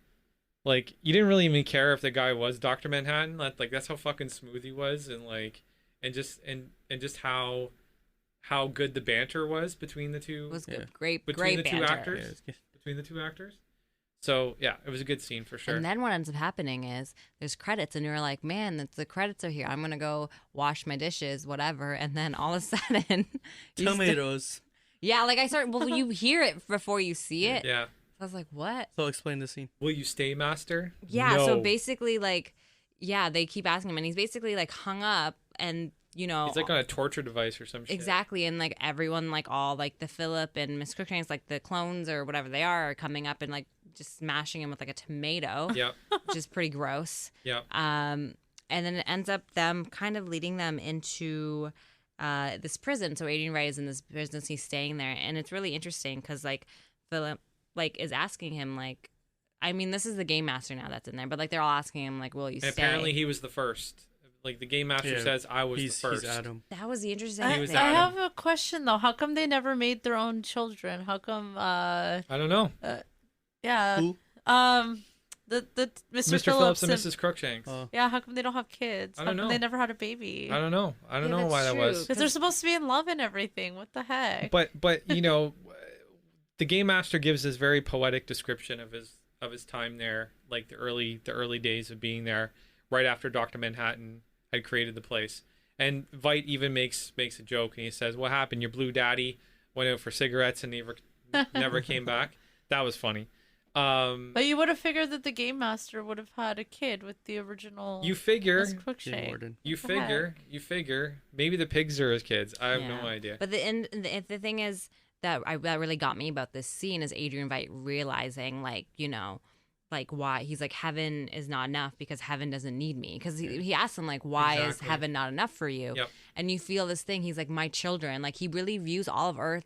like you didn't really even care if the guy was Dr. Manhattan. Like that's how fucking smooth he was, and just how good the banter was between the two. It was Yeah. good. Great, Between great the two banter. actors? Yeah, it's good. Between the two actors. So yeah, it was a good scene for sure. And then what ends up happening is there's credits, and you're like, man, the credits are here. I'm gonna go wash my dishes, whatever. And then all of a sudden, you Tomatoes. yeah, like I start. Well, you hear it before you see it. yeah. I was like, what? So explain the scene. Will you stay, master? Yeah. So No. basically, like yeah, they keep asking him, and he's basically like hung up, and you know, He's like on a torture device or some shit. exactly, and like everyone, like all like the Philip and Miss Crookshanks, like the clones or whatever they are coming up and like just smashing him with like a tomato, Yep. which is pretty gross. Yep. And then it ends up them kind of leading them into this prison. So Adrian Wright is in this prison, he's staying there, and it's really interesting because like Philip like is asking him like, I mean, this is the game master now that's in there, but like they're all asking him like, will you And stay? apparently he was the first. Like the game master says, I was the first. He's Adam. That was the interesting I, thing. I have a question though. How come they never made their own children? How come? I don't know. Yeah. Who? The Mr. Phillips and Mrs. Crookshanks. Yeah. How come they don't have kids? I How don't come know. they never had a baby? I don't know. I don't know that's why that true. was. Because they're supposed to be in love and everything. What the heck? But you know, the game master gives this very poetic description of his time there, like the early days of being there, right after Dr. Manhattan had created the place. And Veidt even makes a joke, and he says, "What happened? Your blue daddy went out for cigarettes and never came back." That was funny. But you would have figured that the game master would have had a kid with the original. You figure. Miss Jim Crookshank. Warden. You What the heck? figure. Maybe the pigs are his kids. I have no Yeah. idea. But the thing is that that really got me about this scene is Adrian Veidt realizing, like, you know, like why he's like, heaven is not enough because heaven doesn't need me. Because he asked him like, why is Exactly. heaven not enough for you? Yep. And you feel this thing. He's like, my children. Like he really views all of Earth,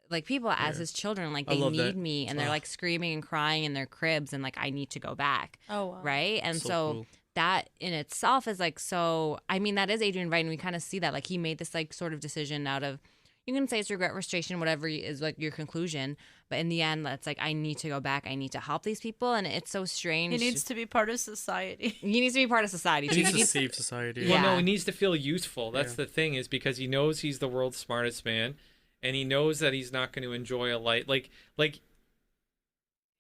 like people as his children. Like I they love need that. me, and they're like screaming and crying in their cribs, and like I need to go back. Oh wow. Right. And So so cool. that in itself is like, so I mean that is Adrian Veidt, and we kind of see that like he made this like sort of decision out of, you can say it's regret, frustration, whatever is like your conclusion, but in the end it's like I need to go back, I need to help these people, and it's so strange. He needs to be part of society. he needs to be part of society. He needs He to needs- save society. Yeah. Well, no, he needs to feel useful. That's Yeah. the thing, is because he knows he's the world's smartest man, and he knows that he's not going to enjoy a life like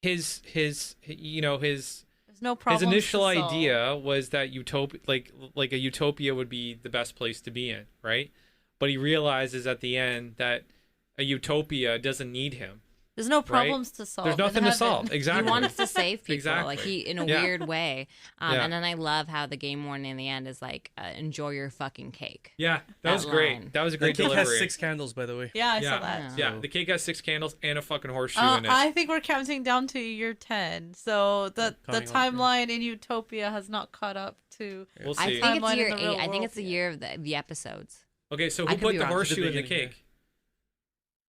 his you know his There's no problem. initial idea was that utopia, like a utopia, would be the best place to be in, right? But he realizes at the end that a utopia doesn't need him. There's no problems to solve. There's in nothing to heaven. solve. Exactly. He wants to save people, Exactly. like he in a Yeah. weird way. Yeah. And then I love how the game warden in the end is like, enjoy your fucking cake. Yeah, that That was great. line. That was a The great cake delivery. has 6 candles, by the way. Yeah, I yeah. saw that. Yeah, the cake has 6 candles and a fucking horseshoe in it. I think we're counting down to year 10. So the Coming up, timeline in Utopia has not caught up to. We'll I see. think it's Timeline in year the real 8. I think world, it's the yeah. year of the episodes. Okay, so I who could put be the wrong. horseshoe in the beginning, cake?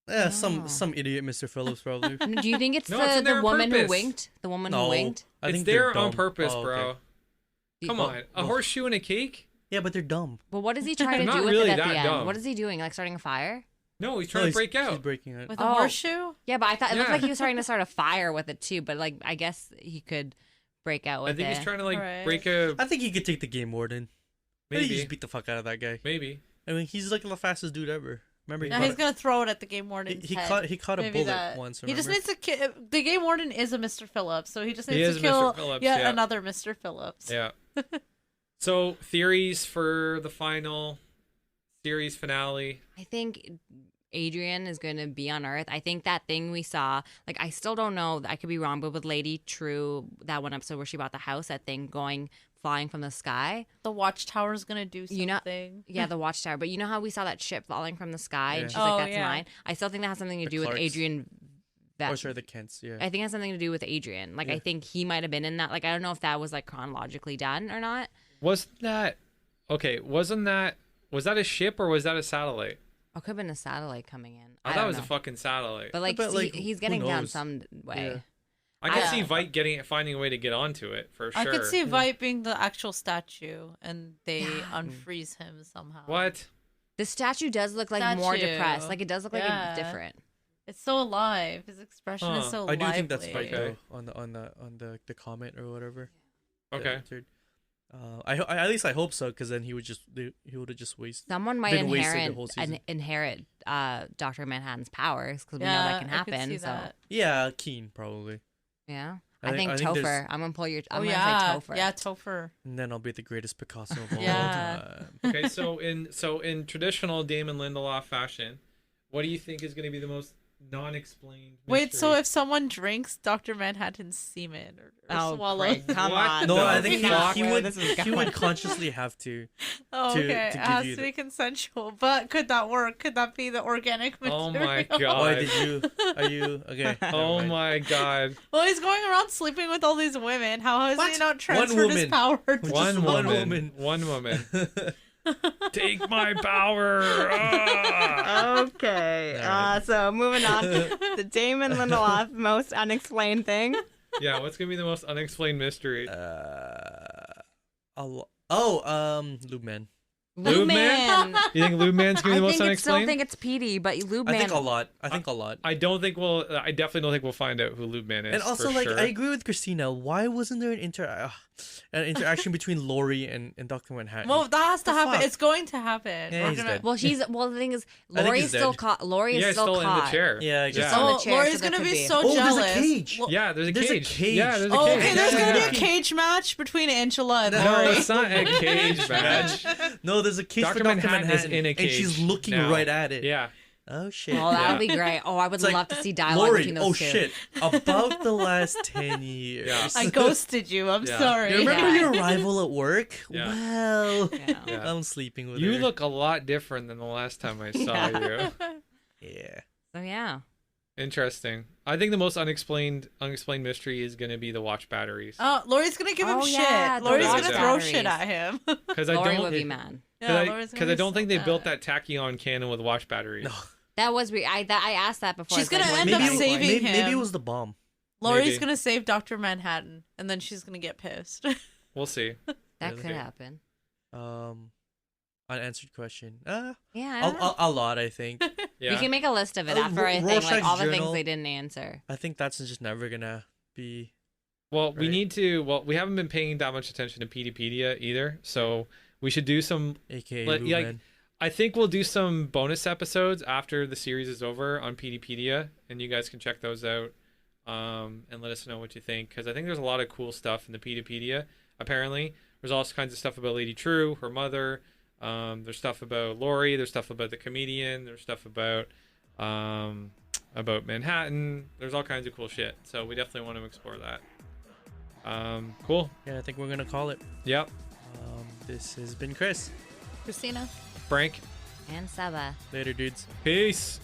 Yeah, Oh. some idiot, Mr. Phillips, probably. Do you think it's No, it's in there the on woman who purpose. winked? The woman who No, winked? I It's think they're there on dumb. purpose, Oh, bro. okay. Come Well, on, a well- horseshoe in a cake? Yeah, but they're dumb. Well, what is he trying to Not do with really it at that the end? dumb. What is he doing? Like starting a fire? No, he's No, trying to break He's out. breaking it. With a Oh. horseshoe? Yeah, but I thought it looked Yeah. like he was trying to start a fire with it too. But like, I guess he could break out with I think it. he's trying to like Alright. break a I think he could take the game warden. I think he maybe. just beat the fuck out of that guy. Maybe. I mean, he's like the fastest dude ever. Remember, No, he's gonna throw it at the game warden's he head. caught a Maybe bullet that. once. He just remember? needs to kill. The game warden is a Mr. Phillips, so he just He needs is to a kill Mr. Phillips, yet yeah. another Mr. Phillips. Yeah. So theories for the final series finale. I think Adrian is going to be on Earth. I think that thing we saw, like, I still don't know. I could be wrong, but with Lady True, that one episode where she bought the house, that thing flying from the sky. The watchtower's gonna do something. You know, yeah, the watchtower. But you know how we saw that ship falling from the sky, and Yeah. she's Oh, like, "That's yeah. mine." I still think that has something to The do with Clarks. Adrian. Oh, sure, the Kents. Yeah. I think it has something to do with Adrian. Like, I Yeah. think he might have been in that. Like, I don't know if that was like chronologically done or not. Wasn't that was that a ship or was that a satellite? Or could have been a satellite coming in. I thought don't it was know. a fucking satellite. But like, But, like, he's who getting down knows? some way. Yeah. I could I- see Veidt finding a way to get onto it for sure. I could see Veidt being the actual statue, and they Yeah. unfreeze him somehow. What? The statue does look like more Statue. depressed. Like, it does look like Yeah. it's different. It's so alive. His expression is Huh. so I do lively. think that's Spike Okay. though, on the comment or whatever. that Okay. entered. At least I hope so, because then he would have just wasted. Someone might Been wasted the whole inherit Dr. Manhattan's powers because we know Yeah, that can I could happen. see So that. Yeah, Keen probably, yeah, I I think think Topher. there's- I'm gonna pull your. I'm Oh gonna yeah, say Topher. yeah, Topher. and then I'll be the greatest Picasso of all Yeah. time. Okay, so in traditional Damon Lindelof fashion, what do you think is going to be the most non-explained. Wait, so mystery. if someone drinks Dr. Manhattan's semen or swallows, great. Come What on. the No, I think fuck? he would This is he would consciously have to. oh, to- okay, to it give has you to be consensual. But could that work? Could that be the organic material? Oh my Why god. did you? Are you okay? Oh never mind. my god. Well, he's going around sleeping with all these women. How has he What? not transferred his woman. power to One one woman. woman. One woman. Take my power. Ah. Okay. Alright. So moving on to the Damon Lindelof most unexplained thing. Yeah, what's gonna be the most unexplained mystery? Lube Man. Lube Man? You think Lube Man's gonna be the most still unexplained? think it's Petey, but Lube Man. I think a lot. I I definitely don't think we'll find out who Lube Man is. And also, for like, sure. I agree with Christina. Why wasn't there an interaction between Laurie and Dr. Manhattan? Well, that has to The happen. fuck? it's going to happen. Yeah, We're he's gonna- dead. Well, the thing is, I think Laurie's he's still dead. caught. Laurie is yeah, still still caught. in the chair. Yeah, I guess Yeah. so. Oh, the chair, Laurie's so there gonna could be be. so Oh, jealous. there's a cage. Well, Yeah, there's a There's a cage. cage. Yeah, there's a Oh, cage. okay, there's gonna be a Yeah. cage match between Angela and No, Laurie. it's not a cage match. No, there's a cage Dr. for Dr. Manhattan Manhattan, is in a cage and she's looking now. right at it. Yeah. Oh shit. Oh, that Yeah. would be great. Oh, I would It's like, love to see dialogue Laurie, between those oh two. shit. About the last 10 years. Yeah. I ghosted you. I'm Yeah. sorry. You remember Yeah. your arrival at work? Yeah. Well, Yeah. Yeah. I'm sleeping with You her. look a lot different than the last time I saw you. Yeah. So yeah. Interesting. I think the most unexplained mystery is going to be the watch batteries. Oh, Laurie's gonna give him Oh, shit. yeah, the Laurie's watch gonna throw batteries. shit at him. Because I Laurie don't would be mad. Laurie's gonna I be don't so think they built mad. that tachyon cannon with watch batteries. No. That was weird. I asked that before. She's I was gonna like, end what up is that saving for? him. Maybe it was the bomb. Laurie's Maybe. gonna save Dr. Manhattan, and then she's gonna get pissed. We'll see. That Okay. could happen. Unanswered question. Yeah. I don't know. A lot, I think. Yeah. We can make a list of it after I think like Rorschach's all the things journal. they didn't answer. I think that's just never gonna be. Well, we Right. need to. Well, we haven't been paying that much attention to Peteypedia either, so we should do some. AKA Like, Lube like, Man. I think we'll do some bonus episodes after the series is over on Peteypedia, and you guys can check those out, and let us know what you think. Because I think there's a lot of cool stuff in the Peteypedia. Apparently, there's all kinds of stuff about Lady True, her mother. There's stuff about Laurie. There's stuff about the comedian. There's stuff about Manhattan. There's all kinds of cool shit. So we definitely want to explore that. Cool. Yeah, I think we're gonna call it. Yep. This has been Chris. Christina. Frank. And Saba. Later, dudes. Peace.